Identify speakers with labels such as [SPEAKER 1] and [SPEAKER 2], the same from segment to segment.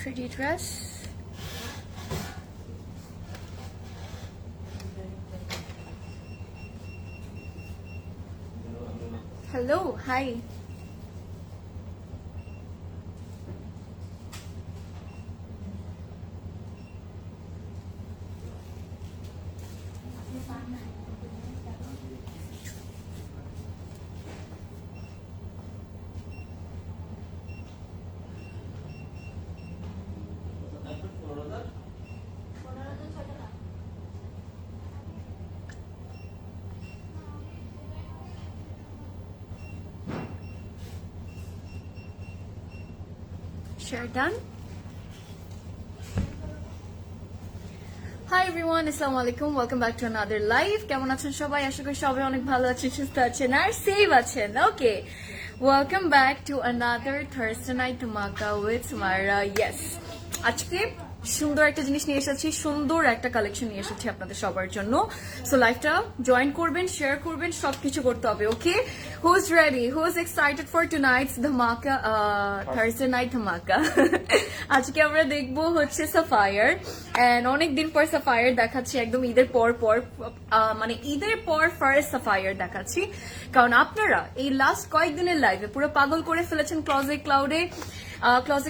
[SPEAKER 1] pretty dress. Hello, hi. Share done. Hi everyone, assalamu alaikum. Welcome back to another live. কেমন আছেন সবাই? আশা করি সবাই অনেক ভালো আছেন, সুস্থ আছেন আর সেভ আছেন। Okay. Welcome back to another Thursday night Dhamaka with Sumaira. Yes. আজকে সুন্দর একটা জিনিস নিয়ে এসেছি, সুন্দর একটা কালেকশন নিয়ে এসেছি আপনাদের সবার জন্য। সো লাইভটা জয়েন করবেন, শেয়ার করবেন, সবকিছু করতে হবে। Okay, who is ready, who is excited for tonight's Dhamaka, Thursday night ধামাকা? আজকে আমরা দেখবো হচ্ছে সাফায়ার, এন্ড অনেকদিন পর সাফায়ার দেখাচ্ছি, একদম ঈদের পর মানে ঈদের পর ফার্স্ট সাফায়ার দেখাচ্ছি, কারণ আপনারা এই লাস্ট কয়েকদিনের লাইভে পুরো পাগল করে ফেলেছেন ক্লজেট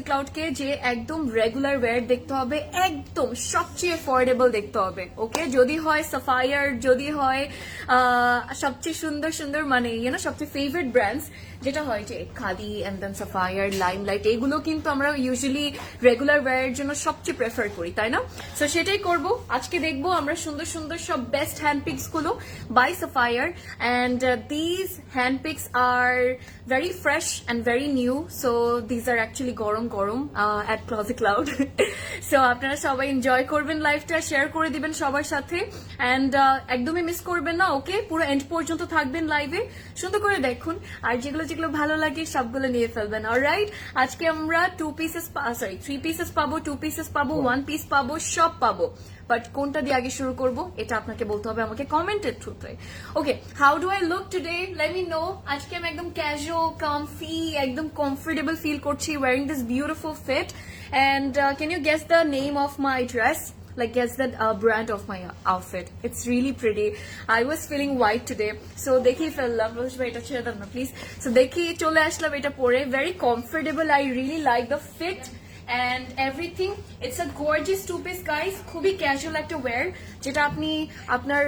[SPEAKER 1] ক্লাউডকে, যে একদম রেগুলার ওয়্যার দেখতে হবে, একদম সবচেয়ে অ্যাফোর্ডেবল দেখতে হবে। ওকে, যদি হয় সাফায়ার, যদি হয় সবচেয়ে সুন্দর সুন্দর মানে সবচেয়ে ফেভারিট ব্র্যান্ডস যেটা হয় যে Khadi and then Sapphire, Limelight, এগুলো কিন্তু আমরা ইউজুয়ালি রেগুলার ওয়্যারের জন্য সবচেয়ে প্রেফার করি, তাই না? সো সেটাই করব আজকে। দেখবো আমরা সুন্দর সুন্দর সব বেস্ট হ্যান্ড পিক্স গুলো by Sapphire, and these hand picks are very fresh and very new, so these are actually গরম at Closet Cloud. So আপনারা সবাই এনজয় করবেন, লাইভটা শেয়ার করে দিবেন সবার সাথে, এন্ড একদমই মিস করবেন না। ওকে, পুরো এন্ড পর্যন্ত থাকবেন লাইভে, সুন্দর করে দেখুন, আর যেগুলো যেগুলো ভালো লাগে সবগুলো নিয়ে ফেলবেন। অলরাইট, আজকে আমরা 3 পিসেস পাবো, 2 পিসেস পাবো, 1 পিস পাবো, সব পাবো। বাট কোনটা দিয়ে আগে শুরু করব এটা আপনাকে বলতে হবে আমাকে কমেন্টের থ্রুতে। Okay, how do I look today? Let me know. আজকে আমি একদম ক্যাজুয়াল, কমফি, একদম কমফোর্টেবল ফিল করছি wearing this beautiful fit, and can you guess the name of my dress? Like guess the brand of my outfit. It's really pretty. I was feeling white today, so dekhi fellam, এটা ছেড়ে দাও না please. So দেখি চলে আসলাম এটা পরে, very comfortable. I really like the fit and everything. It's a gorgeous two-piece, guys. খুবই casual একটা ওয়্যার, যেটা আপনি আপনার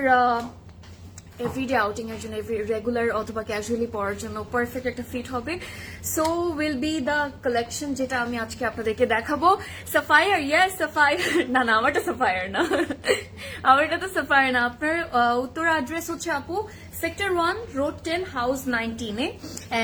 [SPEAKER 1] এভরিডে আউটিং এর জন্য, রেগুলার অথবা ক্যাজুয়ালি পরার জন্য পারফেক্ট একটা ফিট হবে। So will be the collection যেটা আমি আজকে আপনাদেরকে দেখাবো। সাফায়ার, ইয়েস সাফায়ার, না আমারটা সাফায়ার না, আমারটা তো সাফায়ার না। আপনার উত্তর অ্যাড্রেস হচ্ছে আপু সেক্টর 1, রোড 10, হাউস 19-এ,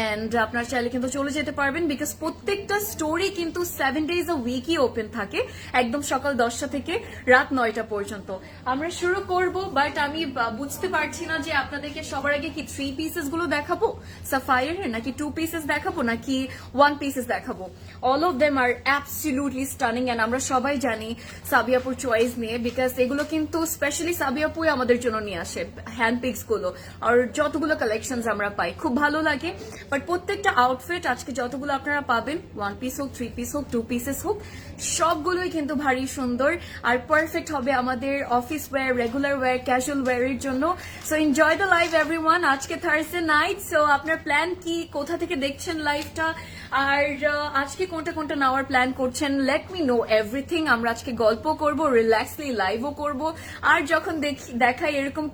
[SPEAKER 1] এন্ড আপনার চাইলে কিন্তু চলে যেতে পারবেন, বিকজ প্রত্যেকটা স্টোরি কিন্তু 7 days a week-ই ওপেন থাকে, একদম সকাল 10টা থেকে রাত 9টা পর্যন্ত। আমরা শুরু করব, বাট আমি বুঝতে পারছি না যে আপনাদেরকে সবার আগে কি 3 পিসেস গুলো দেখাবো সাফায়ারের, নাকি 2 পিসেস দেখাবো, নাকি 1 পিসেস দেখাবো। All of them are absolutely stunning, and আমরা সবাই জানি সাবিয়াপুর চয়েস নিয়ে, বিকজ এগুলো কিন্তু স্পেশালি সাবিয়াপুই আমাদের জন্য নিয়ে আসে হ্যান্ড পিক্স গুলো, আর যতগুলো কালেকশনস আমরা পাই খুব ভালো লাগে। বাট প্রত্যেকটা আউটফিট আজকে যতগুলো আপনারা পাবেন, 1 পিস হোক, 3 পিস হোক, 2 পিসেস হোক, সবগুলোই কিন্তু ভারী সুন্দর আর পারফেক্ট হবে আমাদের office wear, regular wear, casual ওয়্যারের জন্য। So enjoy the live everyone. আজকে থার্সডে নাইট, সো আপনার প্ল্যান কি, কোথা থেকে দেখছেন লাইভটা, আর আজকে কোনটা কোনটা নেওয়ার প্ল্যান করছেন, লেট মি নো এভরিথিং। আমরা আজকে গল্প করব, রিল্যাক্সলি লাইভও করব, আর যখন দেখাই এরকম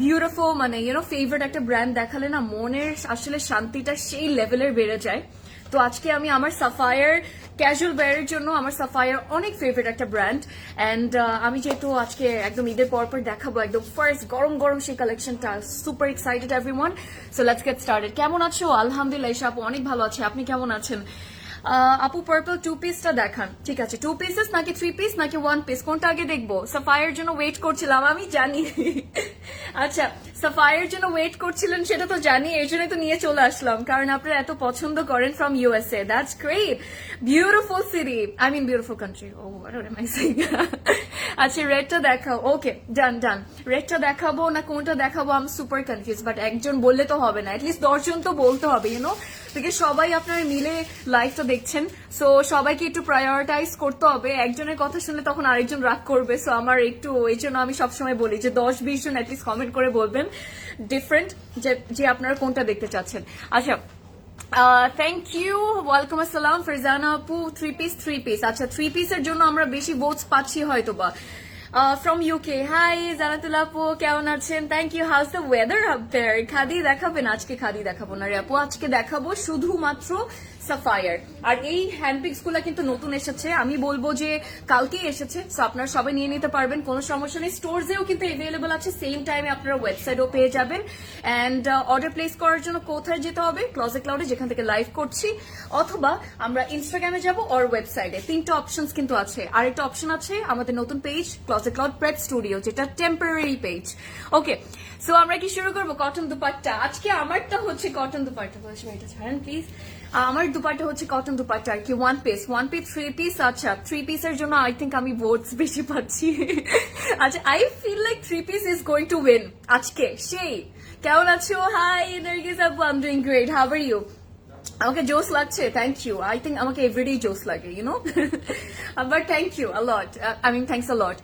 [SPEAKER 1] বিউটিফুল মানে ফেভারিট একটা ব্র্যান্ড দেখালে না, মনের আসলে শান্তিটা সেই লেভেলের বেড়ে যায়। তো আজকে আমি আমার সাফায়ার ক্যাজুয়াল ওয়্যারের জন্য, আমার সাফায়ার অনেক ফেভারিট একটা ব্র্যান্ড, এন্ড আমি যেহেতু আজকে একদম ঈদের পর দেখাবো একদম ফার্স্ট গরম সেই কালেকশনটা, super excited everyone. So let's get started. কেমন আছো? আলহামদুলিল্লাহ, আপু অনেক ভালো আছে, আপনি কেমন আছেন? আপু পার্পল 2 পিসটা দেখান। ঠিক আছে, 2 পিসেস নাকি 3 পিস নাকি 1 পিস, কোনটা আগে দেখবো? সাফায়ার জন্য ওয়েট করছিলাম, আমি জানি। আচ্ছা, সাফায়ার জন্য ওয়েট করছিলেন সেটা তো জানি, এই জন্য তো নিয়ে চলে আসলাম, কারণ আপনারা এত পছন্দ করেন from USA. That's great, beautiful city, I mean beautiful country. Oh what am I saying? আচ্ছা, রেডটা দেখাও। ওকে, ডান। রেডটা দেখাবো না কোনটা দেখাবো? I am super confuse, but একজন বললে তো হবে না, অ্যাটলিস্ট 10 জন তো বলতে হবে, বিকজ সবাই আপনারা মিলে লাইভটা দেখছেন, সো সবাইকে একটু প্রায়োরিটাইজ করতে হবে। একজনের কথা শুনলে তখন আরেকজন রাগ করবে, সো আমার একটু এই জন্য আমি সবসময় বলি যে 10-20 জন অ্যাটলিস্ট কমেন্ট করে বলবেন ডিফারেন্ট যে আপনারা কোনটা দেখতে চাচ্ছেন। আচ্ছা, থ্যাংক ইউ, ওয়েলকাম আসসালাম ফারজানা আপু। 3 piece, আচ্ছা 3 পিসের জন্য আমরা বেশি ভোটস পাচ্ছি হয়তোবা। ফ্রম ইউকে, হাই জানাতুল্লাহ আপু, কেমন আছেন? Thank you. How's the weather up there? Khadi দেখাবেন? আজকে খাদি দেখাবো না রে আপু, আজকে দেখাবো শুধুমাত্র সাফায়ার। আর এই হ্যান্ডপিক্স গুলা কিন্তু নতুন এসেছে, আমি বলবো যে কালকেই এসেছে, সো আপনারা সবাই নিয়ে নিতে পারবেন, কোনো সমস্যা নেই। স্টোরসেও কিন্তু অ্যাভেলেবল আছে, সেম টাইমে আপনারা ওয়েবসাইটেও পেয়ে যাবেন। অ্যান্ড অর্ডার প্লেস করার জন্য কোথায় যেতে হবে? ক্লোজেট ক্লাউডে, যেখান থেকে লাইভ করছি, অথবা আমরা ইনস্টাগ্রামে যাবো অর ওয়েবসাইটে। 3টা অপশনস কিন্তু আছে। আরেকটা অপশন আছে আমাদের নতুন page closet cloud prep studio, যেটা টেম্পোরারি পেজ। ওকে, সো আমরা কি শুরু করবো? কটন দুপাট্টা। আজকে আমারটা হচ্ছে কটন দুপাট্টা। এটা ছাড়েন প্লিজ। আমার দুপাট্টা হচ্ছে কটন দুপাট্টা আর কি, 1 পিস 3 পিস। আচ্ছা 3 পিসের জন্য আই থিঙ্ক আমি ভোটস বেশি পাচ্ছি। আচ্ছা, I feel like 3 piece is going to win আজকে। সেই কেমন আছো? হাই নার্গিস আপু, I am doing great, how are you? আমাকে জোস লাগছে, থ্যাংক ইউ। আই থিঙ্ক আমাকে এভরিডে জোস লাগে, you know, but thank you a lot, I mean thanks a lot.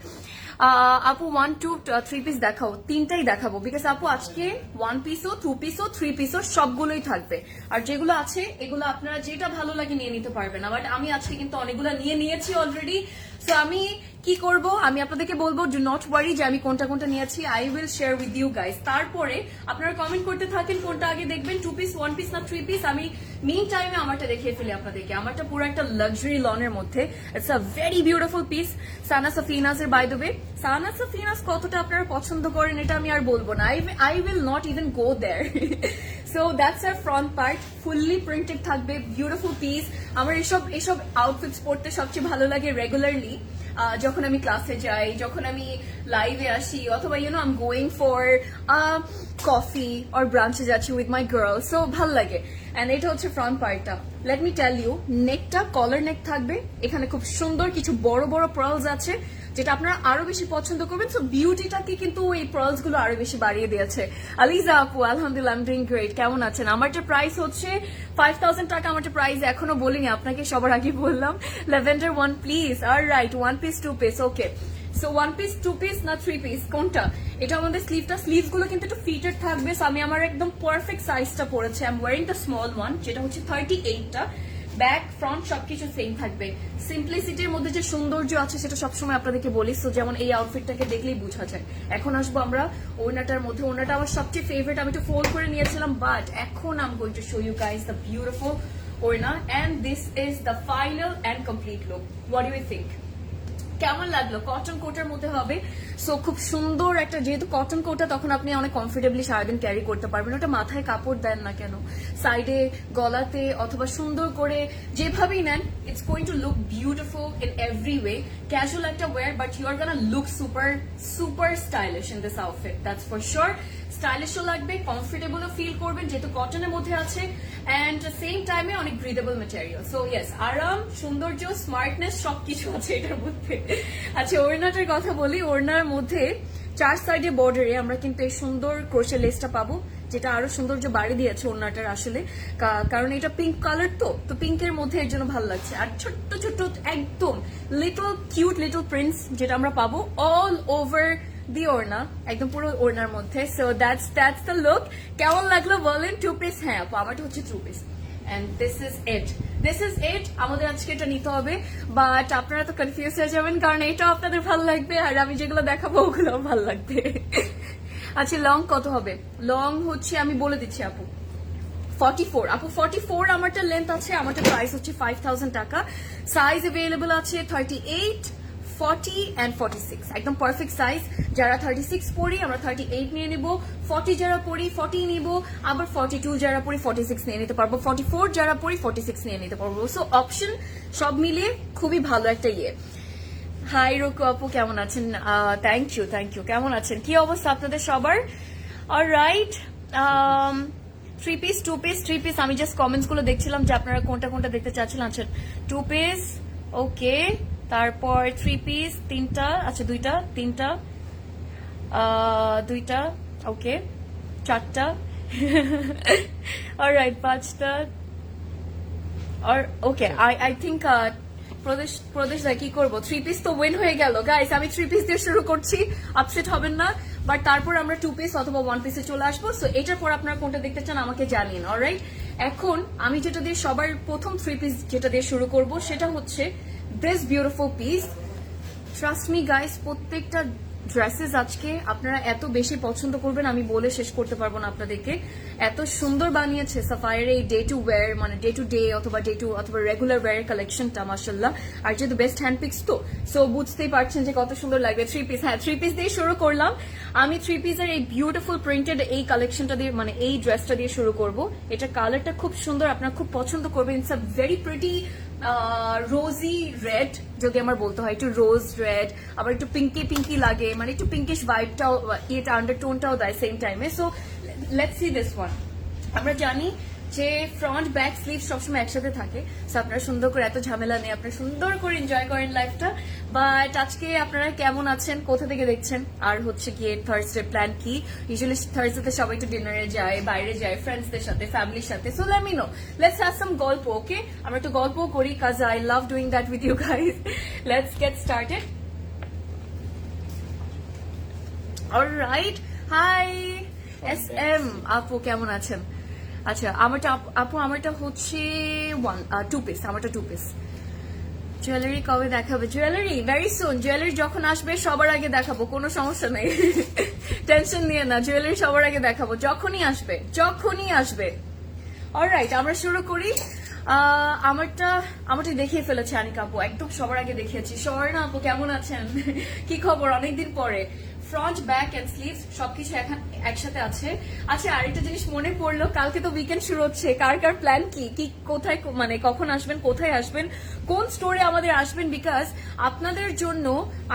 [SPEAKER 1] আপু 1 to 3 পিস দেখাও, 3টাই দেখাবো, বিকজ আপু আজকে 1 পিসও 2 পিসও 3 পিসও সবগুলোই থাকবে। আর যেগুলো আছে এগুলো আপনারা যেটা ভালো লাগে নিয়ে নিতে পারবেন না, বাট আমি আজকে কিন্তু অনেকগুলো নিয়ে নিয়েছি অলরেডি। সো আমি কি করব, আমি আপনাদেরকে বলবো ডু নট ওয়ারি যে আমি কোনটা কোনটা নিয়েছি, I will share with you guys. তারপরে আপনারা কমেন্ট করতে থাকেন কোনটা আগে দেখবেন, 2 পিস 1 পিস না 3 পিস। আমি মিন টাইমে আমারটা দেখিয়ে ফেলি আপনাদেরকে। আমারটা পুরো একটা লাক্সারি লনের মধ্যে, it's a very beautiful piece. Sana Safinaz এর, by the way Sana Safinaz কতটা আপনারা পছন্দ করেন এটা আমি আর বলবো না, I will not even go there. So that's our front part, fully printed থাকবে, বিউটিফুল পিস। আমার এসব আউটফিটস পরতে সবচেয়ে ভালো লাগে রেগুলারলি, যখন আমি ক্লাসে যাই, যখন আমি লাইভে আসি, অথবা YONO I am going for coffee or ব্রাঞ্চে যাচ্ছি উইথ মাই গার্ল, সো ভাল লাগে। এন্ড এটা হচ্ছে ফ্রন্ট পার্টটা। লেট মি টেল ইউ, নেকটা কলার নেক থাকবে, এখানে খুব সুন্দর কিছু বড় বড় পার্লস আছে, যেটা আপনারা আরো বেশি পছন্দ করবেন। সো বিউটিটাকে কিন্তু এই পার্লস গুলো আরো বেশি বাড়িয়ে দিয়েছে। আলিজা আপু, আলহামদুলিল্লাহ, আই এম ডুইং গ্রেট, কেমন আছেন? আমার যে প্রাইস হচ্ছে 5000 টাকা, আমার যে প্রাইস এখনো বলিনি আপনাকে, সবার আগে বললাম। ল্যাভেন্ডার 1 প্লিজ, আর right 1 piece 2 piece, okay. So 1 piece 2 piece না 3 পিস কোনটা? এটা আমাদের স্লিভস গুলো কিন্তু একটু ফিটেড থাকবে। সো আমি আমার একদম পারফেক্ট সাইজটা পরেছি, I am wiring the small one, যেটা হচ্ছে 38টা। ব্যাক ফ্রন্ট সবকিছু সেম থাকবে। সিম্পলিসিটির মধ্যে যে সৌন্দর্য আছে সেটা সবসময় আপনাদেরকে বলি। সো যেমন এই আউটফিটটাকে দেখলেই বোঝা যায়। এখন আসবো আমরা ওড়নাটার মধ্যে। ওড়নাটা আমার সবচেয়ে ফেভারিট, আমি একটু ফোল্ড করে নিয়েছিলাম, বাট এখন I am going to show you guys the beautiful orna, and this is the final and complete look. What do you think? কেমন লাগলো? কটন কোটার মধ্যে হবে, সো খুব সুন্দর একটা, যেহেতু কটন কোটা তখন আপনি অনেক কমফোর্টেবলি সারাদিন ক্যারি করতে পারবেন। ওটা মাথায় কাপড় দেন না কেন, সাইডে গলাতে অথবা সুন্দর করে যেভাবেই নেন, it's going to look beautiful in every way. Casual একটা wear, but you are gonna look super stylish in this outfit, that's for sure. স্টাইলিশও লাগবে, কমফোর্টেবলও ফিল করবেন যেহেতু কটনের মধ্যে আছে, এন্ড সেম টাইমে অনেক ব্রিদেবল ম্যাটেরিয়াল। সো ইয়েস, আরাম, সৌন্দর্য, স্মার্টনেস সবকিছু আছে এটার মধ্যে। আচ্ছা, ওড়নাটার কথা বলি। ওড়নার মধ্যে 4 সাইডে বর্ডারে আমরা কিন্তু এই সুন্দর ক্রোশে লেসটা পাবো, যেটা আরো সৌন্দর্য বাড়িয়ে দিয়েছে ওড়নাটার আসলে, কারণ এটা পিঙ্ক কালার, তো পিঙ্কের মধ্যে এর জন্য ভালো লাগছে। আর ছোট্ট ছোট্ট একদম কিউট লিটল প্রিন্টস যেটা আমরা পাবো অল ওভার দি ওড়না, একদম পুরো ওড়নার মধ্যে। So that's the look. কেমন লাগলো বলেন? 2 পিস? হ্যাঁ আপু, আমারটা হচ্ছে 2 piece, and this is it. আমাদের আজকে এটা নিতে হবে, বাট আপনারা তো কনফিউজ হয়ে যাবেন, কারণ এটাও আপনাদের ভালো লাগবে, আর আমি যেগুলো দেখাবো ওগুলোও ভালো লাগবে। আচ্ছা, লং কত হবে? লং হচ্ছে, আমি বলে দিচ্ছি আপু, 44। আপু 44 আমারটা লেন্থ আছে, আমারটা প্রাইস হচ্ছে 5000 টাকা। সাইজ অ্যাভেলেবল আছে 38, 40 and 46, একদম পারফেক্ট সাইজ। যারা 36 পড়ি আমরা 38 নিয়ে নিব, 40 যারা পড়ি 40 নিব, আবার 42 যারা পড়ি 46 নিয়ে নিতে পারবো, 44 যারা পড়ি 46 নিয়ে নিতে পারবো। সো অপশন সব মিলিয়ে খুবই ভালো একটা ইয়ে। হাই রুকু আপু, কেমন আছেন? Thank you. কেমন আছেন? কি অবস্থা আপনাদের সবার? অলরাইট, 3 পিস 2 পিস 3 পিস, আমি জাস্ট কমেন্টস গুলো দেখছিলাম যে আপনারা কোনটা কোনটা দেখতে চাচ্ছিলেন। আচ্ছা 2 পিস, ওকে, তারপর 3 পিস 3টা, আচ্ছা 2টা 3টা, 2টা, ওকে, 4টা, অলরাইট 5টা, আর ওকে আই থিঙ্ক প্রদেশ কি করবো, 3 পিস তো উইন হয়ে গেল গাইস। আমি 3 পিস দিয়ে শুরু করছি, আপসেট হবেন না, বাট তারপর আমরা 2 পিস অথবা 1 পিসে চলে আসবো। সো এটার পর আপনারা কোনটা দেখতে চান আমাকে জানিন, অলরাইট। এখন আমি যেটা দিয়ে সবার প্রথম 3 পিস যেটা দিয়ে শুরু করব সেটা হচ্ছে this beautiful piece. Trust me guys, প্রত্যেকটা ড্রেসেস আজকে আপনারা এত বেশি পছন্দ করবেন আমি বলে শেষ করতে পারবো না আপনাদেরকে। এত সুন্দর বানিয়েছে সাফায়ার এই ডে টু ওয়্যার, মানে ডে টু ডে অথবা ডে টু অথবা রেগুলার ওয়্যার কালেকশনটা, মাশাআল্লাহ। আর যেহেতু বেস্ট হ্যান্ড পিক্স তো, সো বুঝতেই পারছেন যে কত সুন্দর লাগবে। 3 পিস, হ্যাঁ 3 পিস দিয়ে শুরু করলাম আমি। 3 পিসের এই বিউটিফুল প্রিন্টেড এই কালেকশনটা দিয়ে, মানে এই ড্রেসটা দিয়ে শুরু করব। এটা কালারটা খুব সুন্দর, আপনারা খুব পছন্দ করবেন। It's a very pretty rosy red, যদি আমার বলতে হয়, একটু রোজ রেড, আবার একটু পিঙ্কি পিঙ্কি লাগে, মানে একটু পিঙ্কিশ ভাইবটাও, এটা আন্ডারটোনটাও দেয় সেম টাইমে। So let's see this one. আমরা জানি যে ফ্রন্ট ব্যাক স্লিভ সবসময় একসাথে থাকে, সো আপনারা সুন্দর করে, এত ঝামেলা নেই, আপনারা সুন্দর করে এনজয় করেন লাইফটা। বাট আজকে আপনারা কেমন আছেন, কোথা থেকে দেখছেন, আর হচ্ছে কি থার্সডে প্ল্যান কি? ইউজুয়ালি থার্সডেতে সবাই একটু ডিনারে যায়, বাইরে যায় ফ্রেন্ডসদের সাথে, ফ্যামিলির সাথে। So let me know, let's have some গল্প, ওকে? আমরা একটু গল্প করি, cause I love doing that with you guys. Let's get started. Alright, hi S M আপু, কেমন আছেন? আচ্ছা, আমারটা আপু, আমারটা হচ্ছে 2 পিস, আমারটা 2 পিস। জুয়েলারি কবে দেখাবে? Jewellery very soon. জুয়েলারি যখন আসবে সবার আগে দেখাবো, কোনো সমস্যা নেই, টেনশন নিয়ে না। জুয়েলারি সবার আগে দেখাবো, যখনই আসবে, যখনই আসবে। অলরাইট, আমরা শুরু করি। আমারটা দেখিয়ে ফেলেছে আনিকা আপু, একদম সবার আগে দেখিয়েছি। স্বর্ণা আপু, কেমন আছেন? কি খবর, অনেকদিন পরে? ফ্রন্ট ব্যাক এন্ড স্লিভস সবকিছু এখন একসাথে আছে। আচ্ছা, আরেকটা জিনিস মনে পড়লো, কালকে তো উইকেন্ড শুরু হচ্ছে। কার কার প্ল্যান কি কি, কোথায়, মানে কখন আসবেন, কোথায় আসবেন, কোন স্টোরে আমাদের আসবেন? বিকজ আপনাদের জন্য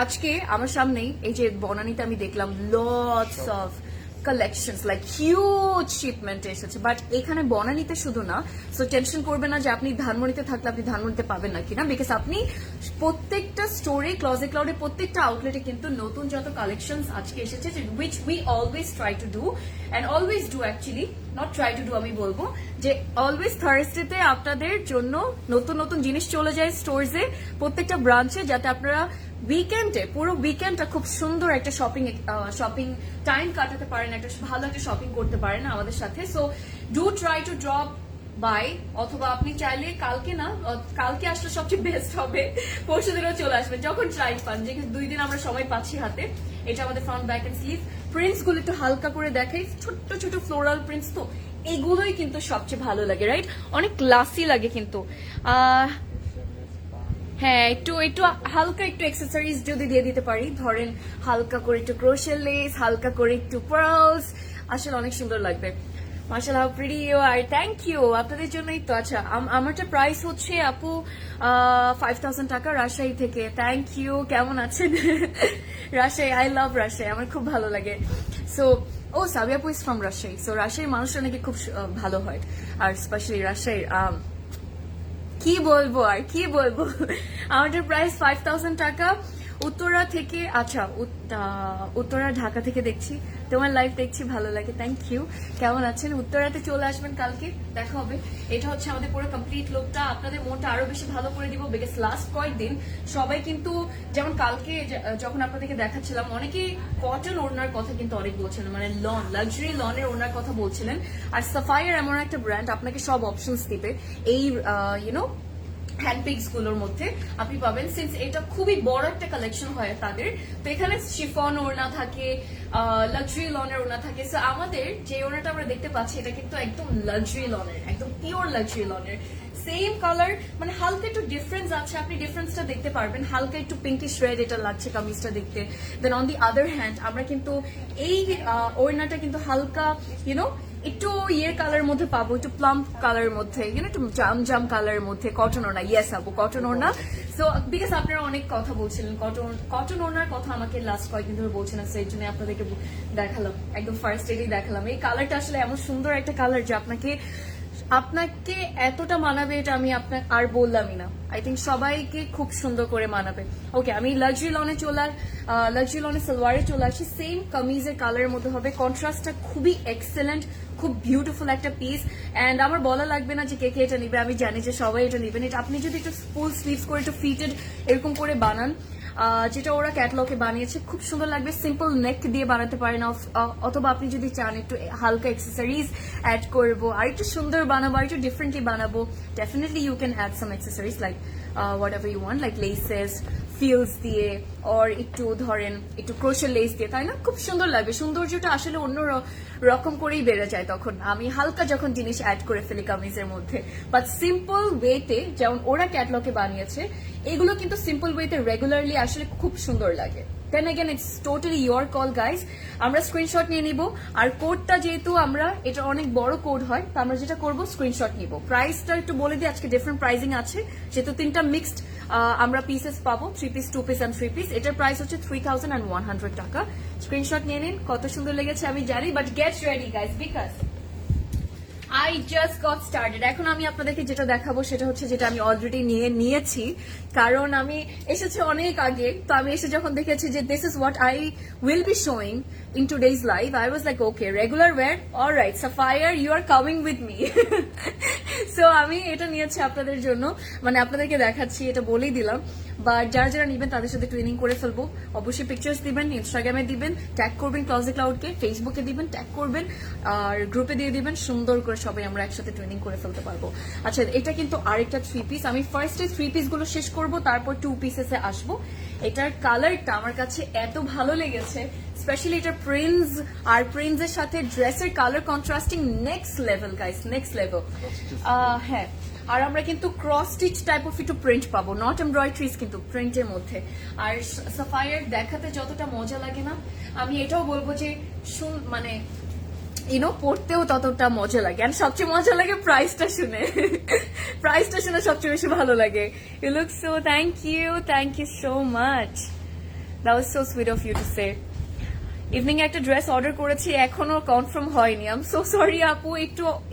[SPEAKER 1] আজকে আমার সামনেই এই যে বনানীতে আমি দেখলাম lots of collections, like huge shipment এসেছে। বাট এখানে বনানীতে শুধু না, সো টেনশন করবেন না যে আপনি ধানমন্ডিতে থাকলে আপনি ধানমন্ডিতে পাবেন না কিনা, বিকজ আপনি প্রত্যেকটা স্টোরে, ক্লজে ক্লাউডে, প্রত্যেকটা আউটলেটে কিন্তু নতুন যত কালেকশনস আজকে এসেছে, which we always try to do and always do, actually not try to do, আমি বলবো যে অলওয়েজ থার্সডেতে আপনাদের জন্য নতুন নতুন জিনিস চলে যায় স্টোরসে, প্রত্যেকটা ব্রাঞ্চে, যাতে আপনারা উইকেন্ডে, পুরো উইকেন্ডটা খুব সুন্দর একটা শপিং টাইম কাটাতে পারেন, একটা ভালো একটা শপিং করতে পারেন আমাদের সাথে। So do try to drop by, অথবা আপনি চাইলে কালকে না, কালকে আসলে সবচেয়ে বেস্ট হবে, পরশু দিনও চলে আসবেন যখন টাইম পান, যে 2 দিন আমরা সময় পাচ্ছি হাতে। এটা আমাদের front back and sleeve. Prints গুলো একটু হালকা করে দেখাই, ছোট্ট ছোট ফ্লোরাল প্রিন্টস, তো এগুলোই কিন্তু সবচেয়ে ভালো লাগে, রাইট? অনেক ক্লাসি লাগে কিন্তু। হ্যাঁ, একটু হালকা একটু অ্যাক্সেসরিজ যদি দিয়ে দিতে পারি, ধরেন হালকা করে একটু ক্রোশের লেস, হালকা করে একটু পার্লস, আসলে অনেক সুন্দর লাগবে। মাশাআল্লাহ, pretty you are, thank you, আপনাদের জন্যই তো। আচ্ছা, আমারটা প্রাইস হচ্ছে আপু 5000 টাকা, রাজশাহী থেকে। থ্যাংক ইউ, কেমন আছেন? রাজশাহী, আই লাভ রাজশাহী, আমার খুব ভালো লাগে। সো সাবিয়া আপু ইজ ফ্রম রাজশাহী। সো রাজশাহীর মানুষরা নাকি খুব ভালো হয়, আর স্পেশালি রাজশাহীর কি বলবো আর কি বলবো। আমাদের প্রাইস 5000 টাকা। উত্তরা থেকে, আচ্ছা উত্তরা ঢাকা থেকে দেখছি, তোমার লাইভ দেখছি, ভালো লাগে, থ্যাংক ইউ। কেমন আছেন? উত্তরাতে চলে আসবেন, কালকে দেখা হবে। এটা হচ্ছে আমাদের পুরো কমপ্লিট লুকটা, আপনাদের মনটা আরো বেশি ভালো করে দিব, বিকজ লাস্ট কয়েকদিন সবাই কিন্তু, যেমন কালকে যখন আপনাদেরকে দেখাচ্ছিলাম, অনেকেই কটন ওড়নার কথা কিন্তু অনেক বলছিলেন, মানে লন, লাক্সারি লনের ওড়নার কথা বলছিলেন। আর সাফায়ার এমন একটা ব্র্যান্ড আপনাকে সব অপশনস দিবে এই ইউনো হ্যান্ডপিক্স গুলোর মধ্যে আপনি পাবেন, সিন্স এটা খুবই বড় একটা কালেকশন হয় তাদের। তো এখানে শিফন ওড়না থাকে, লাক্সারি লনের ওড়না থাকে। সো আমাদের যে ওড়নাটা আমরা দেখতে পাচ্ছি, এটা কিন্তু একদম লাক্সারি লনের, একদম পিওর লাক্সারি লনের, সেম কালার, মানে হালকা একটু ডিফারেন্স আছে, আপনি ডিফারেন্সটা দেখতে পারবেন। হালকা একটু পিঙ্কিশ রেড এটা লাগছে কামিজটা দেখতে। দেন অন দি আদার হ্যান্ড আমরা কিন্তু এই ওড়নাটা কিন্তু হালকা ইউনো একটু ইয়ের কালারের মধ্যে পাবো, একটু প্লাম কালারের মধ্যে, একটু জাম কালারের মধ্যে, কটন ওড়না। ইয়েস আপু, কটন ওড়না। সো বিকজ আপনারা অনেক কথা বলছিলেন কটন ওড়নার কথা, আমাকে লাস্ট কয়েকদিন ধরে বলছিলেন, সেই জন্য আপনাদেরকে দেখালাম, একদম ফার্স্ট ডেটেই দেখালাম। এই কালারটা আসলে এমন সুন্দর একটা কালার যে আপনাকে এতটা মানাবে, এটা আমি আপনাকে আর বললামই না। আই থিঙ্ক সবাইকে খুব সুন্দর করে মানাবে। ওকে, আমি লাক্সারি লনে সালোয়ারে চলে আসি, সেম কামিজের কালারের মধ্যে হবে, কন্ট্রাস্টটা খুবই এক্সেলেন্ট, খুব বিউটিফুল একটা পিস। অ্যান্ড আমার বলা লাগবে না যে কে কে এটা নিবে, আমি জানি যে সবাই এটা নেবেন। এটা আপনি যদি একটু ফুল স্লিভস করে একটু ফিটেড এরকম করে বানান, যেটা ওরা ক্যাটালগে বানিয়েছে, খুব সুন্দর লাগবে। সিম্পল নেক দিয়ে বানাতে পারেন, অথবা আপনি যদি চান একটু হালকা অ্যাক্সেসরিজ অ্যাড করবো আর একটু সুন্দর বানাবো আর একটু ডিফারেন্টলি বানাবো, definitely you can add some accessories like whatever you want, like laces, frills দিয়ে, or একটু ধরেন একটু ক্রোশে লেস দিয়ে, তাই না? খুব সুন্দর লাগবে। সৌন্দর্যটা আসলে অন্য রকম করেই বেড়ে যায় তখন আমি হালকা যখন জিনিস অ্যাড করে ফেলি কামিজের মধ্যে। বাট সিম্পল ওয়েতে যেমন ওরা ক্যাটালগে বানিয়েছে, এগুলো কিন্তু সিম্পল ওয়েতে রেগুলারলি আসলে খুব সুন্দর লাগে। Then again it's totally your call guys. আমরা স্ক্রিনশট নিয়ে নিব, আর কোডটা যেহেতু আমরা এটা অনেক বড় কোড হয়, তো আমরা যেটা করবো স্ক্রিনশট নিব। প্রাইসটা একটু বলে দিই, আজকে ডিফারেন্ট প্রাইসিং আছে, যেহেতু 3টা মিক্সড আমরা পিসেস পাবো, 3 পিস, 2 পিস অ্যান্ড 3 পিস। এটার প্রাইস হচ্ছে 3100 টাকা। স্ক্রিনশট নিয়ে নিন। কত সুন্দর লেগেছে আমি জানি, but get ready guys, because I just got started. এখন আমি আপনাদেরকে যেটা দেখাবো সেটা হচ্ছে যেটা আমি অলরেডি নিয়েছি, কারণ আমি এসেছি অনেক আগে। তো আমি এসে যখন দেখেছি যে this is what I will be showing in today's live, I was like okay, regular wear, all right, Sapphire, you are coming with me. So আমি এটা নিয়েছি আপনাদের জন্য, মানে আপনাদেরকে দেখাচ্ছি, এটা বলেই দিলাম। বাট যারা যারা নিবেন তাদের সাথে টুইনিং করে ফেলবো। অবশ্যই পিকচার্স দিবেন, ইনস্টাগ্রামে দিবেন, ট্যাগ করবেন ক্লজেট ক্লাউডকে, ফেসবুকে দিবেন, ট্যাগ করবেন, আর গ্রুপে দিয়ে দিবেন। সুন্দর করে সবাই আমরা একসাথে টুইনিং করে ফেলতে পারবো। আচ্ছা, এটা কিন্তু আরেকটা 3 পিস। আমি ফার্স্টে 3 পিস গুলো শেষ করবো, তারপর 2 পিসেসে আসবো। এটার কালারটা আমার কাছে এত ভালো লেগেছে, স্পেশালি এটা প্রিন্স, আর প্রিন্সের সাথে ড্রেসের colour contrasting next level guys, next level. হ্যাঁ, আর আমরা কিন্তু ক্রস স্টিচ টাইপ অফ একটু প্রিন্ট পাবো, নট এমব্রয়ডারিজ, কিন্তু প্রিন্টের মধ্যে। আর সাফায়ার দেখাতে যতটা মজা লাগে না, আমি এটাও বলবো যে মানে পড়তেও ততটা মজা লাগে। আর সবচেয়ে মজা লাগে প্রাইসটা শুনে। প্রাইসটা শুনে সবচেয়ে বেশি ভালো লাগে। You look so, thank you so much, that was so sweet of you to say. Evening একটা ড্রেস অর্ডার করেছি, এখনো কনফার্ম হয়নি। আই এম সো সরি আপু,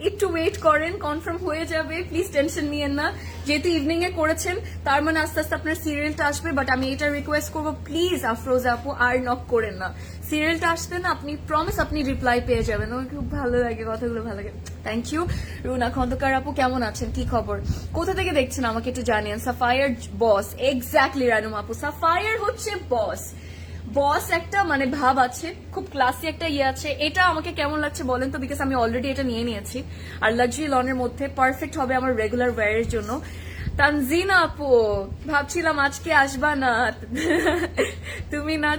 [SPEAKER 1] একটু ওয়েট করেন, কনফার্ম হয়ে যাবে, প্লিজ টেনশন নিয়েন না। যেহেতু ইভিনিং এ করেছেন, তার মানে আস্তে আস্তে আপনার সিরিয়ালটা আসবে। বাট আমি এটা রিকোয়েস্ট করবো, প্লিজ আফরোজা আপু আর নক করেন না। সিরিয়ালটা আসতে না, আপনি প্রমিস আপনি রিপ্লাই পেয়ে যাবেন। আমার খুব ভালো লাগে, কথাগুলো ভালো লাগে। Thank you. রুনা খন্দকার আপু কেমন আছেন, কি খবর, কোথা থেকে দেখছেন আমাকে একটু জানিয়েন। সাফায়ার বস, এক্স্যাক্টলি রানুম আপু, সাফায়ার হচ্ছে বস। বস একটা মানে ভাব আছে, খুব ক্লাসি একটা ইয়ে আছে। এটা আমাকে কেমন লাগছে বলেন তো, বিকজ আমি অলরেডি এটা নিয়ে নিয়েছি। আর লাক্সারি লনের মধ্যে পারফেক্ট হবে আমার রেগুলার ওয়্যারের জন্য। তানজিনা আপু, ভাবছিলাম আজকে আসবা না, তুমি না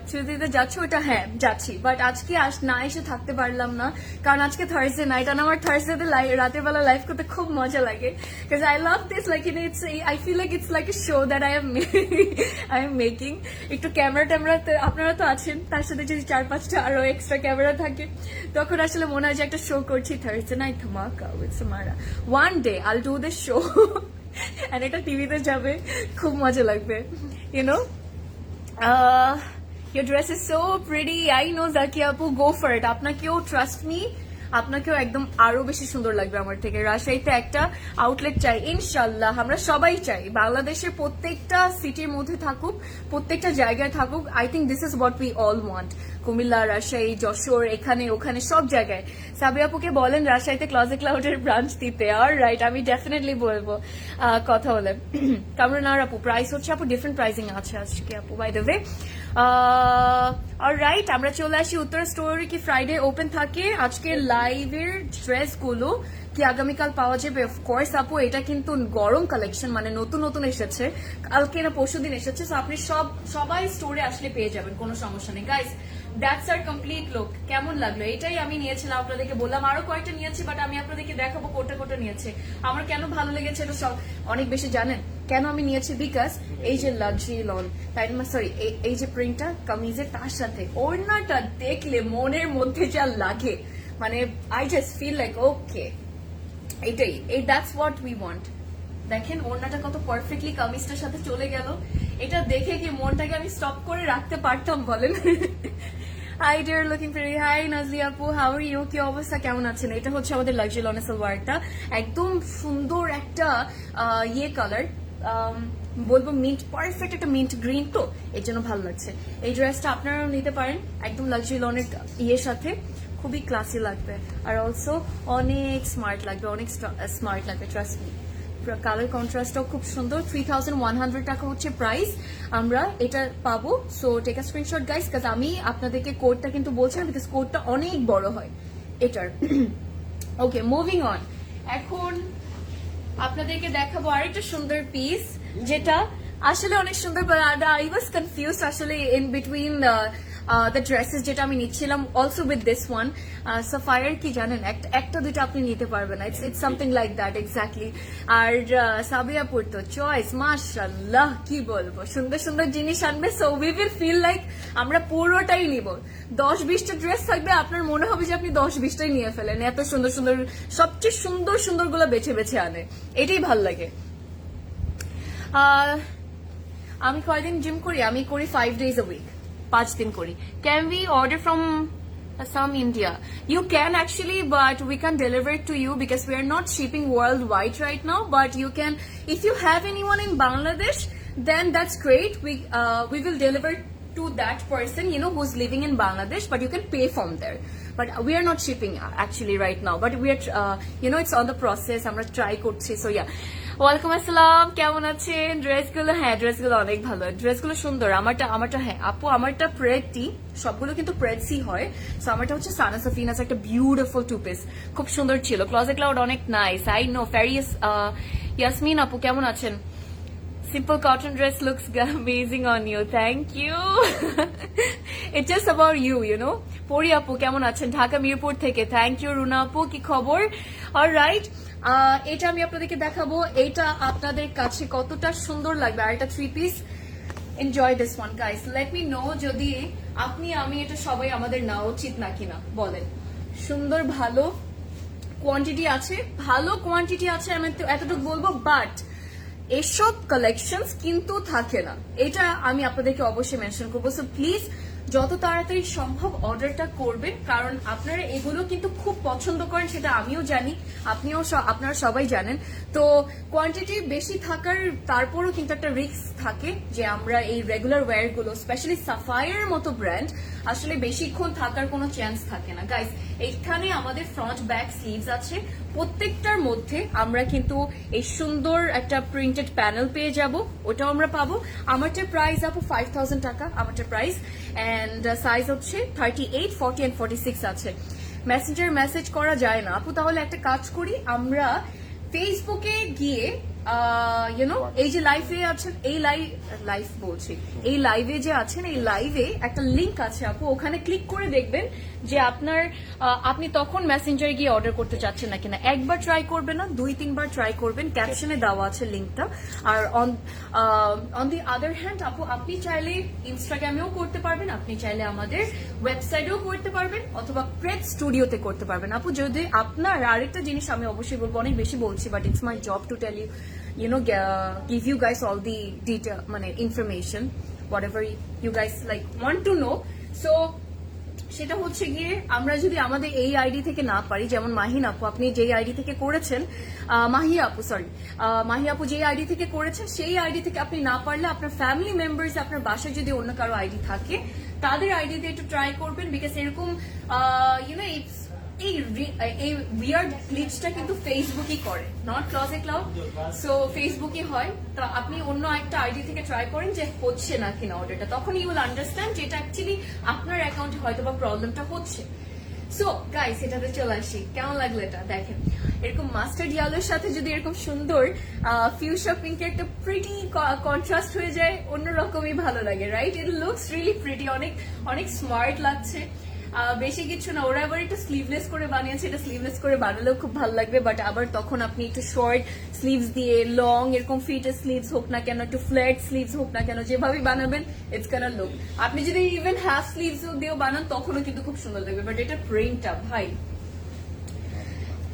[SPEAKER 1] ছুটিতে যাচ্ছ? ওটা হ্যাঁ যাচ্ছি, বাট আজকে না এসে থাকতে পারলাম না, কারণ আজকে থার্সডে নাইট, আর আমার থার্সডেতে রাতের বেলা লাইভ করতে খুব মজা লাগে। Because I love this, like I feel like it's like a show that I am making. একটু ক্যামেরা আপনারা তো আছেন, তার সাথে যদি 4-5টা আরো এক্সট্রা ক্যামেরা থাকে, তখন আসলে মনে হয় যে একটা শো করছি। Thursday night Dhamaka with Samara, one day I will do this show, and এটা টিভিতে যাবে, খুব মজা লাগবে। You know, your dress is so pretty, I know Zakia Apu, go for it. আপনাকেও ট্রাস্ট মি, আপনাকেও একদম আরো বেশি সুন্দর লাগবে আমার থেকে। রাজশাহীতে একটা আউটলেট চাই ইনশাল্লাহ, আমরা সবাই চাই বাংলাদেশের প্রত্যেকটা সিটির মধ্যে থাকুক, প্রত্যেকটা জায়গায় থাকুক। I think this is what we all want. Comilla, Rajshahi, Jessore, এখানে ওখানে সব জায়গায়। সাবিয়া আপুকে বলেন রাজশাহীতে ক্লজেট ক্লাউডের ব্রাঞ্চ দিতে। আর রাইট, আমি ডেফিনেটলি বলবো কথা বলে। কামরানার আপু, প্রাইস হচ্ছে আপু ডিফারেন্ট প্রাইসিং আছে আজকে আপু, বাই দ্য ওয়ে। অলরাইট, আমরা চলে আসি উত্তরা স্টোরে। কি ফ্রাইডে ওপেন থাকে? আজকে লাইভের ড্রেসগুলো কি আগামীকাল পাওয়া যাবে? অফকোর্স আপু, এটা কিন্তু গরম কালেকশন, মানে নতুন এসেছে, কালকে না পরশুদিন এসেছে। সো আপনি সবাই স্টোরে আসলে পেয়ে যাবেন, কোনো সমস্যা নেই guys. That's our complete look. কেমন লাগলো? এটাই আমি নিয়েছিলাম, আপনাদেরকে বললাম আরো কয়েকটা নিয়েছি, বাট আমি আপনাদেরকে দেখাবো কোটা নিয়েছে। আমার কেন ভালো লেগেছে এটা সব অনেক বেশি জানেন কেন আমি নিয়েছি? বিকজ এই যে লাক্সারি লন, তাই না, সরি, এই যে প্রিন্টটা কামিজের, তার সাথে ওড়নাটা দেখলে মনের মধ্যে যা লাগে, মানে I just feel like okay, এটাই, দ্যাটস হোয়াট উই ওয়ান্ট। দেখেন ওড়নাটা কত পারফেক্টলি কামিজটার সাথে চলে গেল। এটা দেখে কি মনটাকে আমি স্টপ করে রাখতে পারতাম বলেন? Hi dear, looking very hi Nazli আপু, হাউ আর ইউ, কি অবস্থা, কেমন আছেন? এটা হচ্ছে আমাদের লাক্সারি লনের সালোয়ারটা, একদম সুন্দর একটা ইয়ে কালার, বলবো মিন্ট, পারফেক্ট একটা মিন্ট গ্রিন, তো এর জন্য ভালো লাগছে। এই ড্রেসটা আপনারাও নিতে পারেন, একদম লাক্সারি লনের ইয়ের সাথে, খুবই ক্লাসি লাগবে আর অলসো অনেক স্মার্ট লাগবে, অনেক স্মার্ট লাগবে, ট্রাস্ট মি। কালার কন্ট্রাস্টটাও খুব সুন্দর। 3100 টাকা হচ্ছে প্রাইস, আমরা এটা পাবো। So take a screenshot guys, cause আমি আপনাদেরকে কোডটা কিন্তু বলছিলাম বিকজ কোডটা অনেক বড় হয় এটার। ওকে, মুভিং অন। এখন আপনাদেরকে দেখাবো আরেকটা সুন্দর পিস, যেটা আসলে অনেক সুন্দর, বাট আই ওয়াজ কনফিউজড আসলে ইন বিটুইন দ্য ড্রেসেস যেটা আমি নিচ্ছিলাম, also with this one. Sapphire কি জানেন, একটা দুটো আপনি নিতে পারবেন না, it's something like that exactly. আর সাবিয়াপুর তো চয়েস, মাশাআল্লাহ, কি বলবো, সুন্দর সুন্দর জিনিস আনবে। So we will feel like আমরা পুরোটাই নিব। 10-20টা ড্রেস থাকবে, আপনার মনে হবে যে আপনি 10-20টাই নিয়ে ফেলেন, এত সুন্দর সুন্দর, সবচেয়ে সুন্দর সুন্দর গুলো বেছে বেছে আনে, এটাই ভাল লাগে। আমি কয়দিন জিম করি? আমি করি 5 days a week, 5 দিন করি। Can we order from some India? You can actually, but we can deliver it to you because we are not shipping worldwide right now, but you can, if you have anyone in Bangladesh, then that's great. We will deliver to that person, you know, who's living in Bangladesh, but you can pay from there. But we are not shipping actually right now, but we are you know, it's on the process, আমরা try করছি। So yeah, ওয়ালাইকুম আসসালাম, কেমন আছেন? ড্রেসগুলো, হ্যাঁ ড্রেসগুলো অনেক ভালো, ড্রেসগুলো সুন্দর। আমারটা হ্যাঁ আপু, আমারটা প্রেডটি, সবগুলো কিন্তু প্রেডসি হয়। সো আমারটা হচ্ছে সানা সাফিনাস, একটা বিউটিফুল 2 piece, খুব সুন্দর ছিল। ক্লোজেট ক্লাউড অনেক নাইস, আই নো। ফ্যারিয়াস ইয়াসমিন আপু কেমন আছেন? Simple cotton dress looks amazing on you. Thank you. It's just about you, you know. Pori apu kemon achen? Dhaka Mirpur theke. Thank you Runa apu, ki khobor? All right. এটা আমি আপনাদেরকে দেখাবো, এটা আপনাদের কাছে কতটা সুন্দর লাগবে। আর এটা 3 piece, enjoy this one guys. Late me no যদি আপনি আমি এটা সবাই আমাদের নেওয়া উচিত না কিনা বলেন। সুন্দর, ভালো কোয়ান্টিটি আছে, ভালো কোয়ান্টিটি আছে, আমি এতটুকু বলবো। বাট এসব কালেকশনস কিন্তু থাকে না, এটা আমি আপনাদেরকে অবশ্যই মেনশন করবো। সো প্লিজ যত তাড়াতাড়ি সম্ভব অর্ডারটা করবেন, কারণ আপনারা এগুলো কিন্তু খুব পছন্দ করেন, সেটা আমিও জানি, আপনারা সবাই জানেন। তো কোয়ান্টিটি বেশি থাকার তারপরও কিন্তু একটা রিস্ক থাকে যে আমরা এই রেগুলার ওয়্যার গুলো, স্পেশালি সাফায়ার মতো ব্র্যান্ড, আসলে বেশিক্ষণ থাকার কোনো চান্স থাকে না। গাইস, এখানে আমাদের ফ্রন্ট ব্যাক স্লিভস আছে, প্রত্যেকটার মধ্যে আমরা কিন্তু এই সুন্দর একটা প্রিন্টেড প্যানেল পেয়ে যাব, ওটাও আমরা পাবো। আমারটার প্রাইস আপু 5000 টাকা, আমারটার প্রাইস, এন্ড সাইজ হচ্ছে 38, 40 and 46 আছে। মেসেঞ্জার মেসেজ করা যায় না আপু, তাহলে একটা কাজ করি, আমরা ফেসবুকে গিয়ে ইউনো এই যে লাইভে আছেন, এই লাইভ বলছি, এই লাইভে যে আছেন, এই লাইভে একটা লিংক আছে আপু, ওখানে ক্লিক করে দেখবেন যে আপনি তখন মেসেঞ্জারে গিয়ে অর্ডার করতে চাচ্ছেন না কিনা। একবার ট্রাই করবেন না, 2-3 বার ট্রাই করবেন, ক্যাপশনে দেওয়া আছে লিংকটা। আর অন দি আদার হ্যান্ড আপু, আপনি চাইলে ইনস্টাগ্রামেও করতে পারবেন, আপনি চাইলে আমাদের ওয়েবসাইটেও করতে পারবেন, অথবা প্রেড স্টুডিওতে করতে পারবেন আপু। যদি আপনার আরেকটা জিনিস আমি অবশ্যই বলবো, অনেক বেশি বলছি, but it's my job to tell you, you know, give you guys all the detail, information, whatever you guys like want to know. So সেটা হচ্ছে গিয়ে, আমরা যদি আমাদের এই আইডি থেকে না পারি, যেমন মাহিন আপু, আপনি যেই আইডি থেকে করেছেন, মাহি আপু যে আইডি থেকে করেছেন, সেই আইডি থেকে আপনি না পারলে আপনার ফ্যামিলি মেম্বার্স, আপনার বাসায় যদি অন্য কারো আইডি থাকে, তাদের আইডি দিয়ে একটু ট্রাই করবেন, বিকজ এরকম ইউনো এই উইয়ার্ড গ্লিচটা কিন্তু ফেসবুকই করে, নট ক্লোজেট ক্লাউড। সো ফেসবুকই হয়, তো আপনি অন্য একটা আইডি থেকে ট্রাই করেন যে হচ্ছে না কিনা অর্ডারটা, তখন ইউ উইল আন্ডারস্ট্যান্ড যে এটা অ্যাকচুয়ালি আপনার অ্যাকাউন্টে হয়তো বা প্রবলেমটা হচ্ছে। সো গাইস, এটাতে চলে আসি, কেমন লাগলো এটা দেখেন। এরকম মাস্টার্ড ইয়েলোর সাথে যদি এরকম সুন্দর ফিউশা পিঙ্কের একটা প্রিটি কন্ট্রাস্ট হয়ে যায়, অন্যরকমই ভালো লাগে, right? It looks really pretty, অনেক অনেক স্মার্ট লাগছে। বেশি কিছু না, ওরা আবার একটু স্লিভলেস করে বানিয়েছে, এটা স্লিভলেস করে বানালেও খুব ভালো লাগবে, বাট আবার তখন আপনি একটু শর্ট স্লিভস দিয়ে, লং এরকম ফিটের স্লিভস হোক না কেন, একটু ফ্ল্যাট স্লিভস হোক না কেন, যেভাবে বানাবেন ইটস গোনা লুক। আপনি যদি ইভেন হাফ স্লিভস দিয়েও বানান, তখনও কিন্তু খুব সুন্দর লাগবে। বাট এটা প্রিন্টটা ভাই,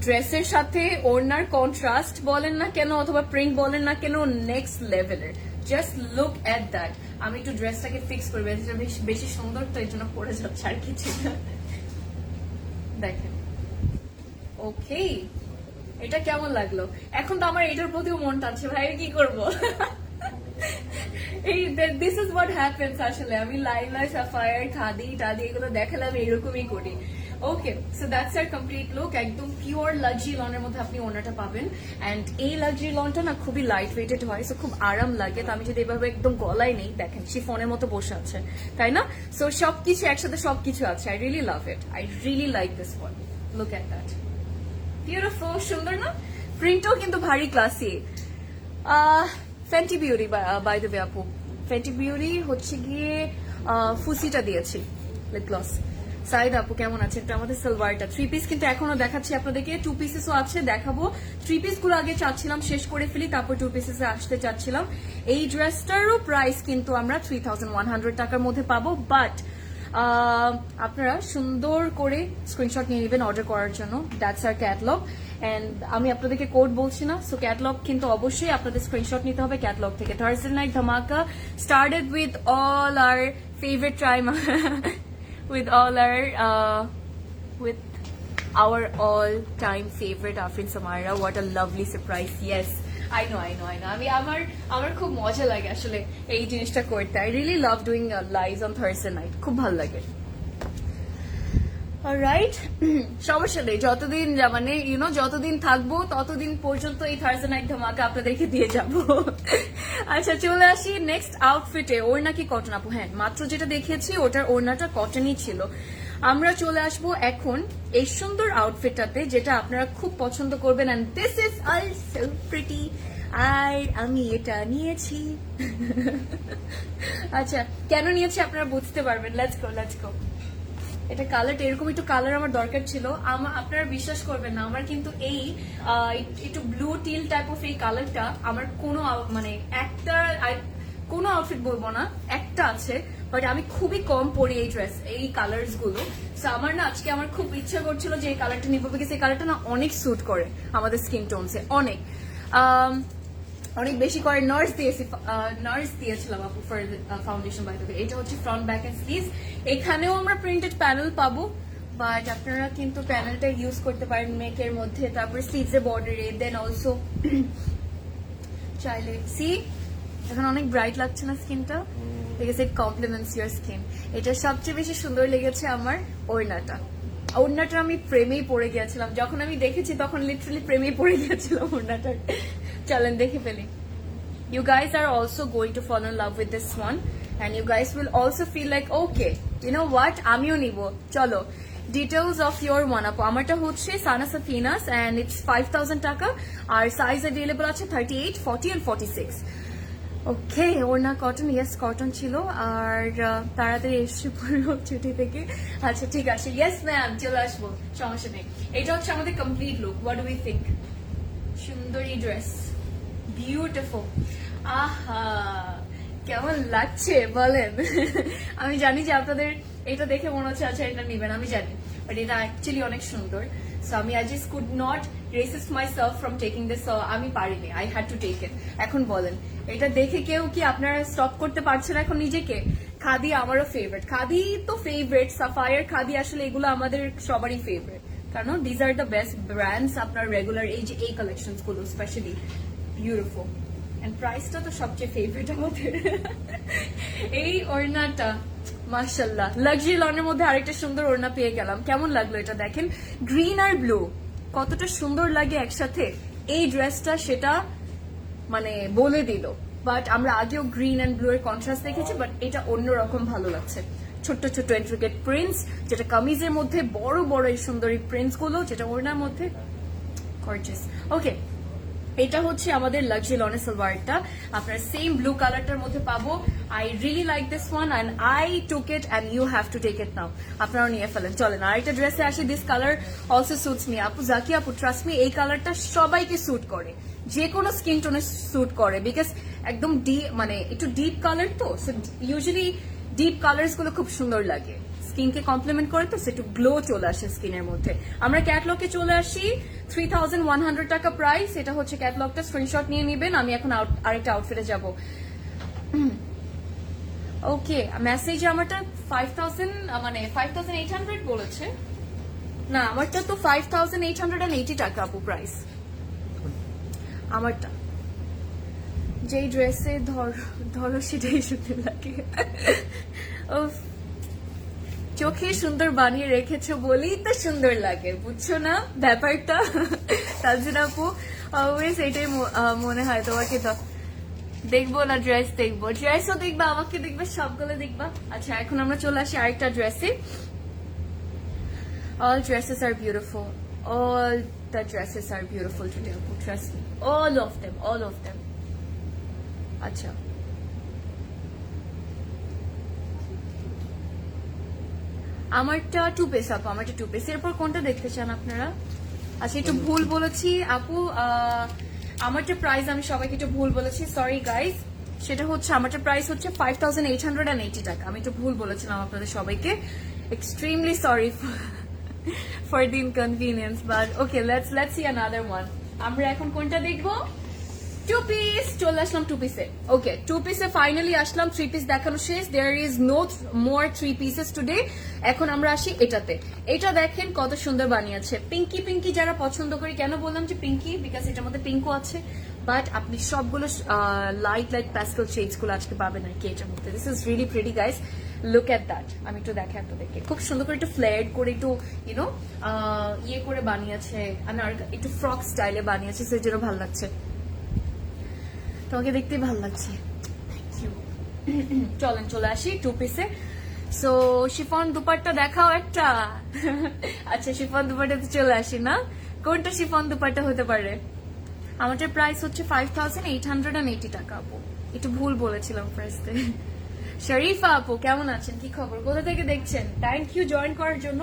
[SPEAKER 1] ড্রেসের সাথে ওড়নার কন্ট্রাস্ট বলেন না কেন, অথবা প্রিন্ট বলেন না কেন, নেক্সট লেভেলের। Just look at that. আমি একটু ড্রেসটাকে ফিক্স করবো, এটা বেশি সুন্দর, তো এই জন্য পরে যাচ্ছে, আর কিছু না। দেখেন, ওকে, এটা কেমন লাগলো? এখন তো আমার এটার প্রতিও মন টানছে, ভাই কি করবো। This is what happens. আসলে আমি লাইভ সাফায়ার, খাদি টাদি এগুলো দেখালে আমি এরকমই করি। Okay, so that's our complete look. একদম পিওর লাক্সারি লনের মধ্যে আপনি ওড়নাটা পাবেন। এন্ড এই লাক্সারি লনটা না খুবই লাইট ওয়েটেড হয়, সো খুব আরাম লাগে। তো আমি যদি এভাবে একদম গলায় নেই, দেখেন শিফনের মতো বসে আছে, তাই না? সো সবকিছু একসাথে সবকিছু আছে। I really love it, I really like this one. Look at that, beautiful, সুন্দর না? প্রিন্টও কিন্তু ভারী classy. Fenty Beauty by the way আপু, ফেন্টি বিউটি হচ্ছে গিয়ে ফুসিটা দিয়েছি লিপ গ্লস। সাইদ আপু কেমন আছে? এটা আমাদের সালোয়ারটা 3 পিস, কিন্তু এখনো দেখাচ্ছি আপনাদেরকে। 2 পিসেসও আছে, দেখাবো। 3 পিস গুলো আগে চাচ্ছিলাম শেষ করে ফেলি, তারপর 2 পিসেসে আসতে চাচ্ছিলাম। এই ড্রেসটারও প্রাইস কিন্তু আমরা 3100 টাকার মধ্যে পাবো, বাট আপনারা সুন্দর করে স্ক্রিনশট নিয়ে নেবেন অর্ডার করার জন্য। That's R catalogue. এন্ড আমি আপনাদেরকে কোড বলছি না, সো ক্যাটলগ কিন্তু অবশ্যই আপনাদের স্ক্রিনশট নিতে হবে ক্যাটলগ থেকে। থার্সডে নাইট ধামাকা started with all our favourite time, with our all-time favorite Afrin Samara. What a lovely surprise! Yes, I know. আমি আমার খুব মজা লাগে আসলে এই জিনিসটা করতে। I really love doing lives on Thursday night. খুব ভালো লাগে। অলরাইট, সমস্যা নেই, যতদিন মানে যতদিন থাকবো ততদিন পর্যন্ত এই থার্সডে নাইট ধামাকা আপনাদেরকে দিয়ে যাব। আচ্ছা, চলে আসি নেক্সট আউটফিটে। ওড়না কি কটন আপু? হ্যাঁ, মাত্র যেটা দেখিয়েছি ওটার ওড়নাটা কটনই ছিল। আমরা চলে আসবো এখন এই সুন্দর আউটফিটটাতে, যেটা আপনারা খুব পছন্দ করবেন। And this is also pretty. আর আমি এটা নিয়েছি। আচ্ছা, কেন নিয়েছি আপনারা বুঝতে পারবেন। Let's go. এটা কালারটা এরকম একটু কালার আমার দরকার ছিল। আপনারা বিশ্বাস করবেন না, আমার কিন্তু এই একটু ব্লু টিল টাইপ অফ এই কালারটা আমার কোনো মানে কোনো আউটফিট বলবো না, একটা আছে, বাট আমি খুবই কম পরি এই ড্রেস, এই কালার্স গুলো। আমার না আজকে আমার খুব ইচ্ছা করছিল যে এই কালারটা নিবো, বিকজ এই কালারটা না অনেক স্যুট করে আমাদের স্কিন টোনসে, অনেক বেশি করে। নার্স দিয়েছিলাম আপু for foundation by the way. এটা হচ্ছে ফ্রন্ট ব্যাক এন্ড স্লিভস। এখানেও আমরা প্রিন্টেড প্যানেল পাবো, বাট আপনারা কিন্তু প্যানেলটা ইউজ করতে পারেন নেকের মধ্যে, তারপর স্লিভস এর বর্ডারে, দেন অলসো চাইলে সি এখন অনেক ব্রাইট লাগছে না স্কিনটা, because it compliments your skin. এটা সবচেয়ে বেশি সুন্দর লেগেছে আমার ওড়নাটা। ওড়নাটা আমি প্রেমেই পড়ে গিয়েছিলাম, যখন আমি দেখেছি তখন লিটারালি প্রেমেই পড়ে গিয়েছিলাম ওড়নাটার। চলেন দেখে ফেলি। You guys are also going to fall in love with this one, and you guys will also feel like, okay, you know what, আমিও নিব। চলো, details of your one আপু। আমারটা হচ্ছে সানা সাফিনাস and it's 5000 টাকা, আর সাইজ अवेलेबल আছে 38, 40 and 46। ওকে, ওড়না cotton, yes cotton ছিল। আর তাড়াতাড়ি এসে পড়লো ছুটি থেকে। আচ্ছা ঠিক আছে, ইয়েস ম্যাম, চলে আসবো, সমস্যা নেই। এটা হচ্ছে আমাদের complete look. What do we think? সুন্দরী ড্রেস, বিউটিফুল। আহা, কেমন লাগছে বলেন? আমি জানি যে আপনাদের এটা দেখে মনে হচ্ছে আচ্ছা এটা নিবেন, আমি জানি, বাট এটা অ্যাকচুয়ালি অনেক সুন্দর। সো আমি I just could not resist myself from taking this, so আমি পারিনি, I had to take it. এখন বলেন, এটা দেখে কেউ কি আপনারা স্টপ করতে পারছেন এখন নিজেকে? খাদি আমারও ফেভারিট, খাদি তো ফেভারিট, সাফায়ার, খাদি, আসলে এগুলো আমাদের সবারই ফেভারিট, কারণ these are the best brands আপনার রেগুলার এই যে এই কালেকশনস গুলো স্পেশালি বিউটিফুল। এন্ড প্রাইসটা তো সবচেয়ে ফেভারিট আমাদের। এই ওড়নাটা মাশাআল্লাহ, লাক্সারি লনের মধ্যে আরেকটা সুন্দর ওড়না পেয়ে গেলাম। কেমন লাগলো এটা দেখেন, গ্রিন আর ব্লু কতটা সুন্দর লাগে একসাথে। এই ড্রেসটা সেটা মানে বলে দিল, বাট আমরা আগেও গ্রিন এন্ড ব্লু এর কন্ট্রাস্ট দেখেছি, বাট এটা অন্যরকম ভালো লাগছে। ছোট্ট ছোট্ট ইন্ট্রিকেট প্রিন্টস, যেটা কামিজের মধ্যে বড় বড় এই সুন্দরী প্রিন্টস গুলো, যেটা ওড়নার মধ্যে গর্জিয়াস। ওকে, এটা হচ্ছে আমাদের লাক্সারি লনের সালোয়ারটা, আপনার সেম ব্লু কালারটার মধ্যে পাবো। I really like this one and I took it and you have to take it now. আপনারাও নিয়ে ফেলেন। চলেন আরেকটা ড্রেসে আসি। This colour also suits me আপু, জাকি আপু, ট্রাস্ট মি, এই কালারটা সবাইকে স্যুট করে, যে কোনো স্কিন টোনে স্যুট করে, বিকজ একদম মানে একটু ডিপ কালার তো, ইউজুয়ালি ডিপ কালার্স গুলো খুব সুন্দর লাগে, স্কিনকে কমপ্লিমেন্ট করে, তো একটু গ্লো চলে আসে স্কিনের মধ্যে। আমরা ক্যাটলগে চলে আসি, 3100 টাকা প্রাইস। এটা হচ্ছে ক্যাটলগটা, স্ক্রিনশট নিয়ে নিবেন। আমি এখন আরেকটা আউটফিটে যাব। ওকে, মেসেজে আমারটা 5000 মানে 5800 বলেছে না, আমারটা তো 5880 টাকা আপু প্রাইস আমারটা। যেই ড্রেসে ধরো সেটাই সুন্দর লাগে। চোখে সুন্দর বানিয়ে রেখেছো বলেই তো সুন্দর লাগে, বুঝছো না ব্যাপারটা? তানজিনা আপু অলওয়েজ এটাই মনে হয় তোমাকে তো দেখবো না ড্রেস দেখবো, ড্রেসও দেখবা, আমাকে দেখবে, সবগুলো দেখবা। আচ্ছা এখন আমরা চলে আসি আরেকটা ড্রেসে। All dresses are beautiful. All the dresses are beautiful today. Trust me. All of them. All of them. আচ্ছা আমারটা 2 পিস আপু, আমারটা 2 পিস। এরপর কোনটা দেখতে চান আপনারা? আচ্ছা একটু ভুল বলেছি আপু, আমারটা প্রাইস আমি সবাইকে একটু ভুল বলেছি, সরি গাইজ। সেটা হচ্ছে আমারটা প্রাইস হচ্ছে 5880 টাকা। আমি একটু ভুল বলেছিলাম আপনাদের সবাইকে, extremely sorry for the inconvenience, but okay, let's see another one. আমরা এখন কোনটা দেখবো? 2 পিস চলে আসলাম 2 পিসে। ওকে 2 পিসে ফাইনালি আসলাম, 3 পিস দেখানো শেষ। there is no more 3 pieces today. এখন আমরা আসি এটাতে। এটা দেখেন কত সুন্দর বানিয়েছে, পিঙ্কি পিঙ্কি যারা পছন্দ করি। কেন বললাম যে পিঙ্কি? বিকজ এটার মধ্যে পিঙ্কও আছে, বাট আপনি সবগুলো লাইট লাইট প্যাস্টেল শেডস গুলো আজকে পাবেন আর কি এটার মধ্যে। This is really pretty guys, look at that. আমি একটু দেখাই আপনাদেরকে, খুব সুন্দর করে একটু ফ্লেয়ার্ড করে একটু ইউনো ইয়ে করে বানিয়েছে, একটু ফ্রক স্টাইলে বানিয়েছে, সেই জন্য ভালো লাগছে, তোমাকে দেখতেই ভালো লাগছে। Thank you. চলেন চলে আসি 2 পিসে। সো শিফন দুপাট্টা দেখাও একটা। আচ্ছা শিফন দুপাট্টাতে চলে আসি না, কোনটা শিফন দুপাট্টা হতে পারে? আমাদের প্রাইস হচ্ছে 5880 টাকা আপু, একটু ভুল বলেছিলাম ফার্স্টে। শরীফা আপু কেমন আছেন, কি খবর, কোথা থেকে দেখছেন? থ্যাংক ইউ জয়েন করার জন্য।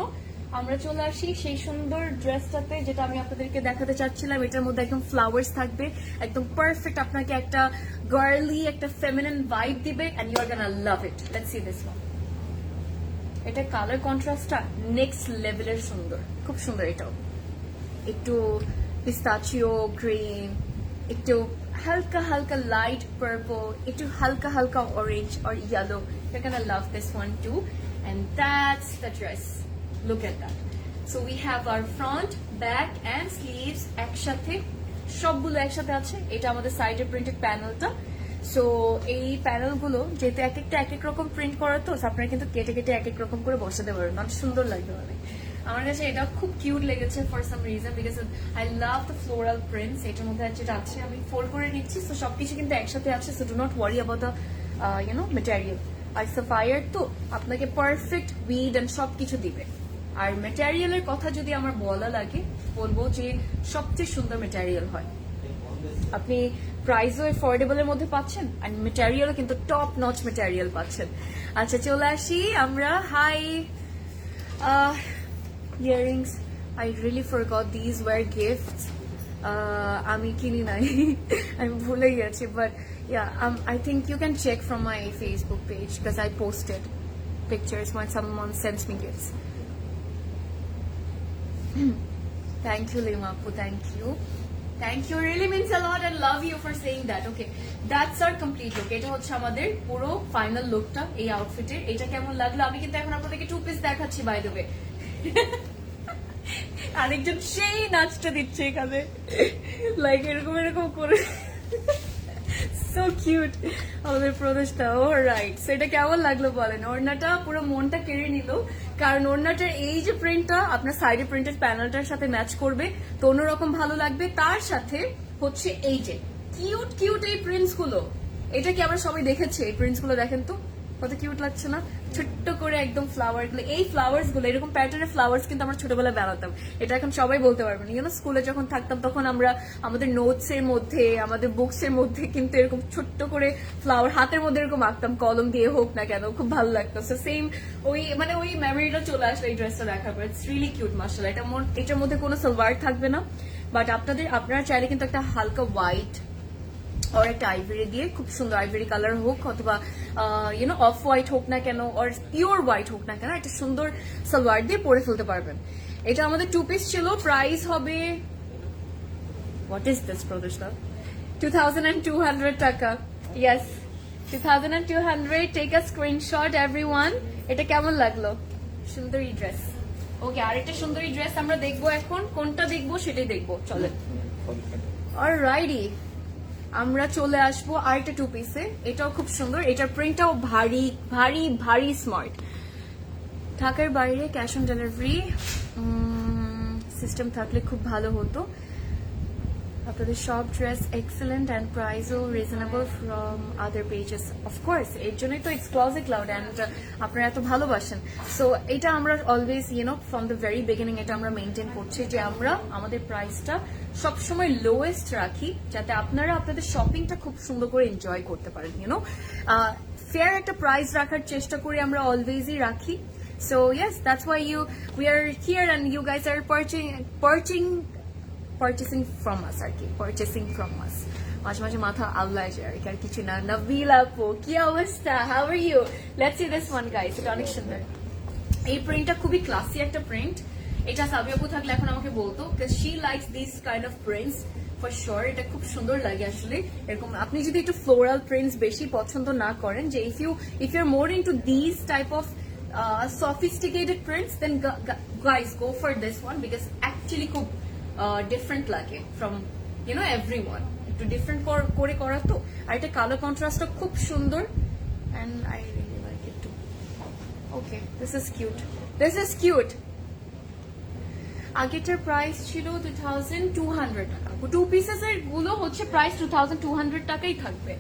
[SPEAKER 1] আমরা চলে আসি সেই সুন্দর ড্রেসটাতে যেটা আমি আপনাদেরকে দেখাতে চাচ্ছিলাম। এটার মধ্যে একদম ফ্লাওয়ার্স থাকবে, একদম পারফেক্ট, আপনাকে একটা গার্লি একটা ফেমিনিন ভাইব দিবে, and you are gonna love it. Let's see this one. এটা কালার কন্ট্রাস্টটা নেক্সট লেভেলের সুন্দর, খুব সুন্দর। এটাও একটু পিস্তাচিও গ্রিন, একটু হালকা হালকা লাইট পার্পল, একটু হালকা হালকা অরেঞ্জ আর yellow. You're gonna love this one too, and that's the dress. Look at that. So we have our front, back and sleeves একসাথে, সবগুলো একসাথে আছে। এটা আমাদের সাইডে প্রিন্টেড প্যানেলটা। সো এই প্যানেলগুলো যেহেতু এক একটা এক এক রকম প্রিন্ট করা, তো আপনারা কিন্তু কেটে কেটে এক এক রকম করে বসাতে পারবেন, অনেক সুন্দর লাগবে অনেক। আমার কাছে এটা খুব কিউট লেগেছে for some reason, because I love the floral prints. এটার মধ্যে যেটা আছে আমি ফোল্ড করে নিচ্ছি, সো সবকিছু কিন্তু একসাথে আছে। So do not worry about the you know material. আর সাফায়ার তো আপনাকে পারফেক্ট উইড এন্ড সবকিছু দিবে। আর ম্যাটেরিয়ালের কথা যদি আমার বলা লাগে, বলবো যে সবচেয়ে সুন্দর ম্যাটেরিয়াল হয়। আপনি প্রাইসও এফোর্ডেবল এর মধ্যে পাচ্ছেন, আর ম্যাটেরিয়ালও কিন্তু টপ নচ ম্যাটেরিয়াল পাচ্ছেন। আচ্ছা চলে আসি আমরা। Hi earrings, I really forgot these were gifts. আমি কিনি নাই, আমি ভুলে গেছি, but I think you can check from my Facebook page because I posted pictures when someone sends me gifts. Thank you Lima Appu, thank you. Thank you, really means a lot and love you for saying that. Okay, that's our complete look. এটা হচ্ছে আমাদের পুরো final লুকটা এই আউটফিটের। এটা কেমন লাগলো? আমি কিন্তু এখন আপনাদেরকে 2 পিস দেখাচ্ছি বাই দ্য ওয়ে। আরেকজন সেই নাচটা দিচ্ছে এখানে, লাইক এরকম এরকম করে, সো কিউট আমাদের প্রদেশটা। ও রাইট, সেটা কেমন লাগলো বলেন? ওড়নাটা পুরো মনটা কেড়ে নিল, কারণ ওড়নাটার এই যে প্রিন্টটা আপনার সাইডে প্রিন্টেড প্যানেলটার সাথে ম্যাচ করবে, তো অন্যরকম ভালো লাগবে। তার সাথে হচ্ছে এই যে কিউট কিউট এই প্রিন্টস গুলো, এটা কি আমরা সবাই দেখেছি? এই প্রিন্টস গুলো দেখেন তো কত কিউট লাগছে না, ছোট্ট করে একদম ফ্লাওয়ার গুলো। এই ফ্লাওয়ার্স গুলো, এরকম প্যাটার্নের ফ্লাওয়ার্স কিন্তু আমরা ছোটবেলায় বানাতাম। এটা এখন সবাই বলতে পারবেন, ইউনো স্কুলে যখন থাকতাম তখন আমরা আমাদের নোটস এর মধ্যে, আমাদের বুকস এর মধ্যে কিন্তু এরকম ছোট্ট করে ফ্লাওয়ার হাতের মধ্যে এরকম আঁকতাম, কলম দিয়ে হোক না কেন, খুব ভালো লাগতো। সো সেম ওই মানে ওই মেমোরিটা চলে আসলো এই ড্রেসটা দেখার পর। ইটস রিয়েলি কিউট মাশাআল্লাহ। এটার মধ্যে কোনো সালোয়ার থাকবে না, বাট আপনারা চাইলে কিন্তু একটা হালকা হোয়াইট और একটা আইভরি দিয়ে, খুব সুন্দর আইভরি কালার হোক অথবা ইউনো অফ হোয়াইট হোক না কেন, আর পিওর হোয়াইট হোক না কেন, একটা সুন্দর সালোয়ার দিয়ে পরে ফেলতে পারবেন। এটা আমাদের 2 পিস ছিল, প্রাইস হবে হোয়াট ইজ দিস প্রদোষদা 2200 টাকা। Yes 2200। Take a screenshot everyone. এটা কেমন লাগলো? সুন্দরী ড্রেস। ওকে, আরেকটা সুন্দরী ড্রেস আমরা দেখবো এখন। কোনটা দেখবো সেটাই দেখবো, চলেন। অলরাইটি, আমরা চলে আসবো আরেকটা 2 পিসে। এটাও খুব সুন্দর, এটার প্রিন্টটাও ভারী ভারী ভারী স্মার্ট। ঢাকার বাইরে ক্যাশ অন ডেলিভারি সিস্টেম থাকলে খুব ভালো হতো। আপনাদের সব ড্রেস এক্সেলেন্ট অ্যান্ড প্রাইসও reasonable from other pages. Of course এর জন্যই তো এক্সক্লুসিভ ক্লাউড অ্যান্ড আপনারা এত ভালোবাসেন। সো এটা আমরা always from the very beginning এটা আমরা মেনটেন করছি যে আমরা আমাদের প্রাইসটা সবসময় লোয়েস্ট রাখি, যাতে আপনারা আপনাদের শপিংটা খুব সুন্দর করে এনজয় করতে পারেন। ফেয়ার একটা প্রাইস রাখার চেষ্টা করি আমরা, অলওয়েজই রাখি। So yes, that's why we are here and you guys are purchasing from us আর কি, purchasing from us. মাঝে মাঝে মাথা আওলায় যায় আর কি, আর কিছু না। নবিলা আপু কি অবস্থা, how are you? Let's see this one guys, এটা অনেক সুন্দর। এই প্রিন্টটা খুবই ক্লাসি একটা প্রিন্ট। এটা সাবি আপু থাকলে এখন আমাকে বলতো, because she likes these kind of prints for sure। এটা খুব সুন্দর লাগে আসলে এরকম। আপনি যদি একটু ফ্লোরাল প্রিন্টস বেশি পছন্দ না করেন, যে if you're more into these type of sophisticated prints, then guys go for this one, because actually খুব ডিফারেন্ট লাগে ফ্রম everyone, একটু ডিফারেন্ট করে করা তো। আর এটা কালার কন্ট্রাস্টটা খুব সুন্দর and I really like it too. Okay, this is cute. আগেটার প্রাইস ছিল 2200 টাকা, 2 পিসেস এর গুলো হচ্ছে প্রাইস 2200 টাকাই থাকবে।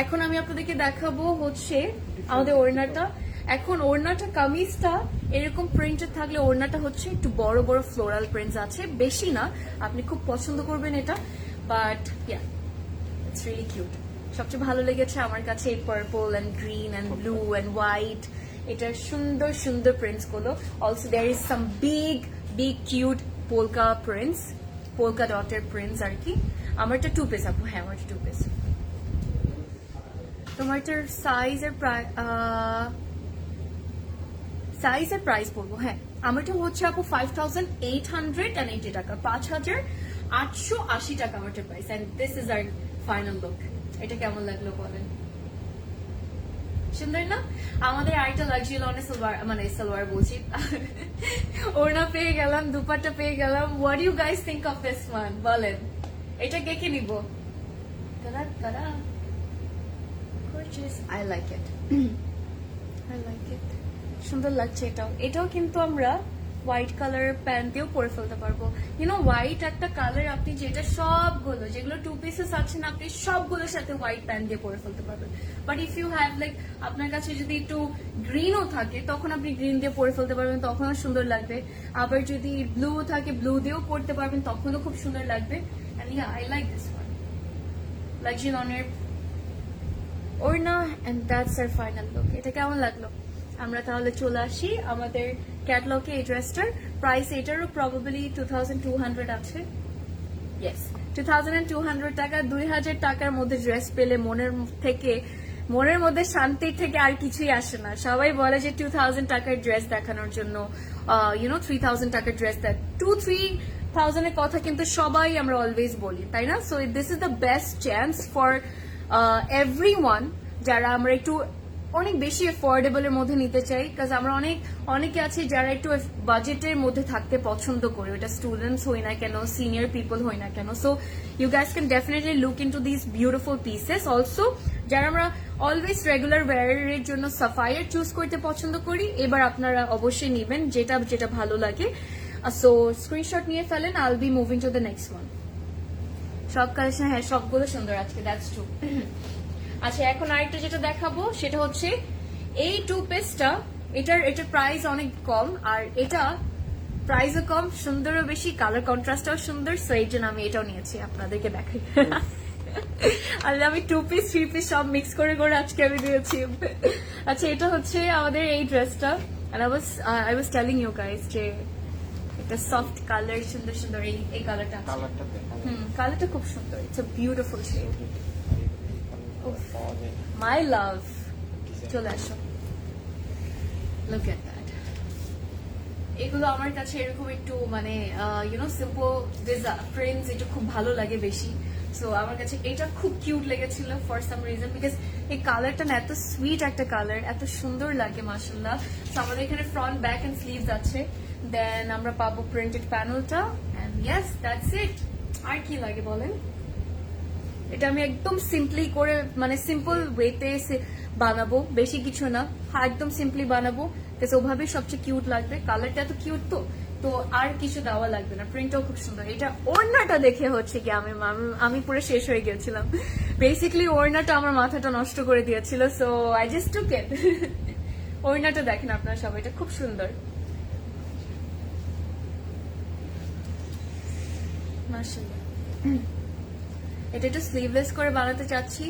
[SPEAKER 1] এখন আমি আপনাদেরকে দেখাবো হচ্ছে আমাদের ওড়নাটা। এখন ওড়নাটা কামিজটা এরকম প্রিন্টেড থাকলে ওড়নাটা হচ্ছে একটু বড় বড় ফ্লোরাল প্রিন্টস আছে, বেশি না। আপনি খুব পছন্দ করবেন এটা, but yeah it's really cute. সবচেয়ে ভালো লেগেছে আমার কাছে এই purple and green and blue and white, এটার সুন্দর সুন্দর প্রিন্টস গুলো। Also there is some big cute polka prints, polka ডটের প্রিন্টস আর কি। আমারটা 2 পিস আপু, হ্যাঁ আমারটা 2 পিস। তোমারটার সাইজের প্রাইস বলবো, হ্যাঁ আমারটা হচ্ছে আপু 5880 টাকা, 5880 টাকা আমারটার price. And this is our final look. এটা কেমন লাগলো বলেন? সুন্দর না? আমাদের আরেকটা লাক্সারি লনে সালোয়ার বলছি, ওড়না পেয়ে গেলাম, দুপাট্টা পেয়ে গেলাম। What you guys think of this one বলেন? এটা কে কে নিব? I like it. সুন্দর লাগছে এটাও কিন্তু আমরা হোয়াইট কালার প্যান্ট দিয়েও পরে ফেলতে পারবো। হোয়াইট একটা কালার, আপনি যেগুলো 2 পিসেস আছেন আপনি সবগুলোর সাথে হোয়াইট প্যান্ট দিয়ে পরে ফেলতে পারবেন। বাট ইফ ইউ হ্যাভ আপনার কাছে যদি একটু গ্রিনও থাকে, তখন আপনি গ্রিন দিয়ে পরে ফেলতে পারবেন, তখনও সুন্দর লাগবে। আবার যদি ব্লু থাকে, ব্লু দিয়েও পরতে পারবেন, তখনও খুব সুন্দর লাগবে। And yeah, I like this one. Luxury লনের ওড়না and that's our final look. এটা কেমন লাগলো? আমরা তাহলে চলে আসি আমাদের ক্যাটালগে। এই ড্রেসটার প্রাইস এটারও প্রবাবলি 2200 আছে। ইয়েস, 2200 টাকা। 2000 টাকার মধ্যে ড্রেস পেলে মনের মধ্যে শান্তির থেকে আর কিছুই আসে না। সবাই বলে যে 2000 টাকার ড্রেস দেখানোর জন্য 3000 টাকার ড্রেস দেখ, 2-3,000 এর কথা কিন্তু সবাই আমরা অলওয়েজ বলি, তাই না? So this is the best chance for everyone, যারা আমরা একটু অনেক বেশি অ্যাফোর্ডেবল এর মধ্যে নিতে চাই। কারণ আমরা অনেকে আছি যারা একটু বাজেটের মধ্যে থাকতে পছন্দ করি, ওটা স্টুডেন্টস হই না কেন, সিনিয়র পিপল হই না কেন। So you guys can definitely look into this beautiful pieces. Also যারা আমরা অলওয়েজ রেগুলার ওয়্যারের জন্য সাফায়ার চুজ করতে পছন্দ করি, এবার আপনারা অবশ্যই নেবেন যেটা ভালো লাগে। সো স্ক্রিনশট নিয়ে ফেলেন। I will be moving to the next one. সব কালেকশন, হ্যাঁ সবগুলো সুন্দর আজকে, দ্যাটস ট্রু। আচ্ছা, এখন আরেকটা যেটা দেখাবো সেটা হচ্ছে এই 2 পিসটা। এটার প্রাইস অনেক কম, আর এটা প্রাইসও কম, সুন্দরও বেশি, কালার কন্ট্রাস্টটাও সুন্দর। সো এই জন্য আমি এটাও নিয়েছি, আপনাদেরকে দেখাই। আর আমি 2 পিস 3 পিস সব মিক্স করে আজকে আমি দিয়েছি। আচ্ছা, এটা হচ্ছে আমাদের এই ড্রেসটা। I was telling you guys যে এটা সফট কালার, সুন্দর সুন্দর এই কালারটা। কালারটা খুব সুন্দর, ইটস আ বিউটিফুল শেড। মাই লাভ, চলে আসো, লুক এট দ্যাট। এগুলো আমার কাছে এরকম একটু সিম্পল প্রিন্টস এটা খুব ভালো লাগে বেশি। সো আমার কাছে এটা খুব কিউট লেগেছিল ফর সাম রিজন, বিকজ এই কালারটা না এত সুইট একটা কালার, এত সুন্দর লাগে মাশাআল্লাহ। সো আমাদের এখানে ফ্রন্ট, ব্যাক এন্ড স্লিভস আছে। দেন আমরা পাবো প্রিন্টেড প্যানেলটা। And yes, that's it. আর কি লাগে বলেন? এটা আমি একদম সিম্পলি করে সিম্পল ওয়েতে বানাবো, বেশি কিছু না, একদম সিম্পলি বানাবো। ওভাবে সবচেয়ে কিউট লাগবে, কালারটা এত কিউট তো তো আর কিছু দেওয়া লাগবে না, প্রিন্টটাও খুব সুন্দর। এটা ওড়নাটা দেখে হচ্ছে কি আমি পুরো শেষ হয়ে গেছিলাম। বেসিক্যালি ওড়নাটা আমার মাথাটা নষ্ট করে দিয়েছিল, সো আই জাস্ট টুক ইট। ওড়নাটা দেখেন আপনারা সবাই, এটা খুব সুন্দর মাশাআল্লাহ। এটা একটু স্লিভলেস করে বানাতে চাচ্ছি,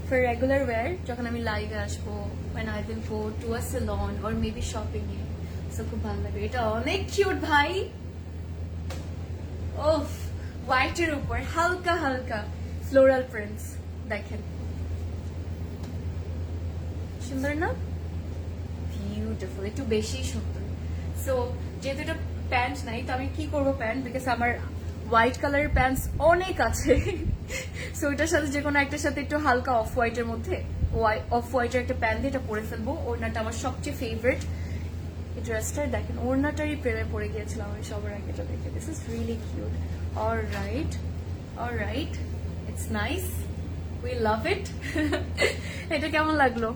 [SPEAKER 1] for regular wear, যখন আমি লাইভে আসবো, when I will go to a salon or maybe shopping A, so খুব ভালো লাগে। এটা অনেক কিউট ভাই, ওফ, হোয়াইটের উপর হালকা হালকা ফ্লোরাল প্রিন্টস, দেখেন সুন্দর না? বিউটিফুল, একটু বেশি সুন্দর। সো যেহেতু এটা প্যান্ট নাই, তো আমি কি করবো প্যান্ট, বিকজ আমার হোয়াইট কালারের প্যান্টস অনেক আছে। সো এটার সাথে যে কোনো একটার সাথে একটু হালকা অফ হোয়াইটের মধ্যে অফ হোয়াইটের একটা প্যান্ট দিয়ে এটা পরে ফেলবো। ওড়নাটা আমার সবচেয়ে ফেভারিট। এই ড্রেসটা দেখেন, ওড়নাটারই প্রেমে পড়ে গিয়েছিলাম আমি সবার আগে এটা দেখে। This is really cute. Alright, it's nice, we love it. এটা কেমন লাগলো?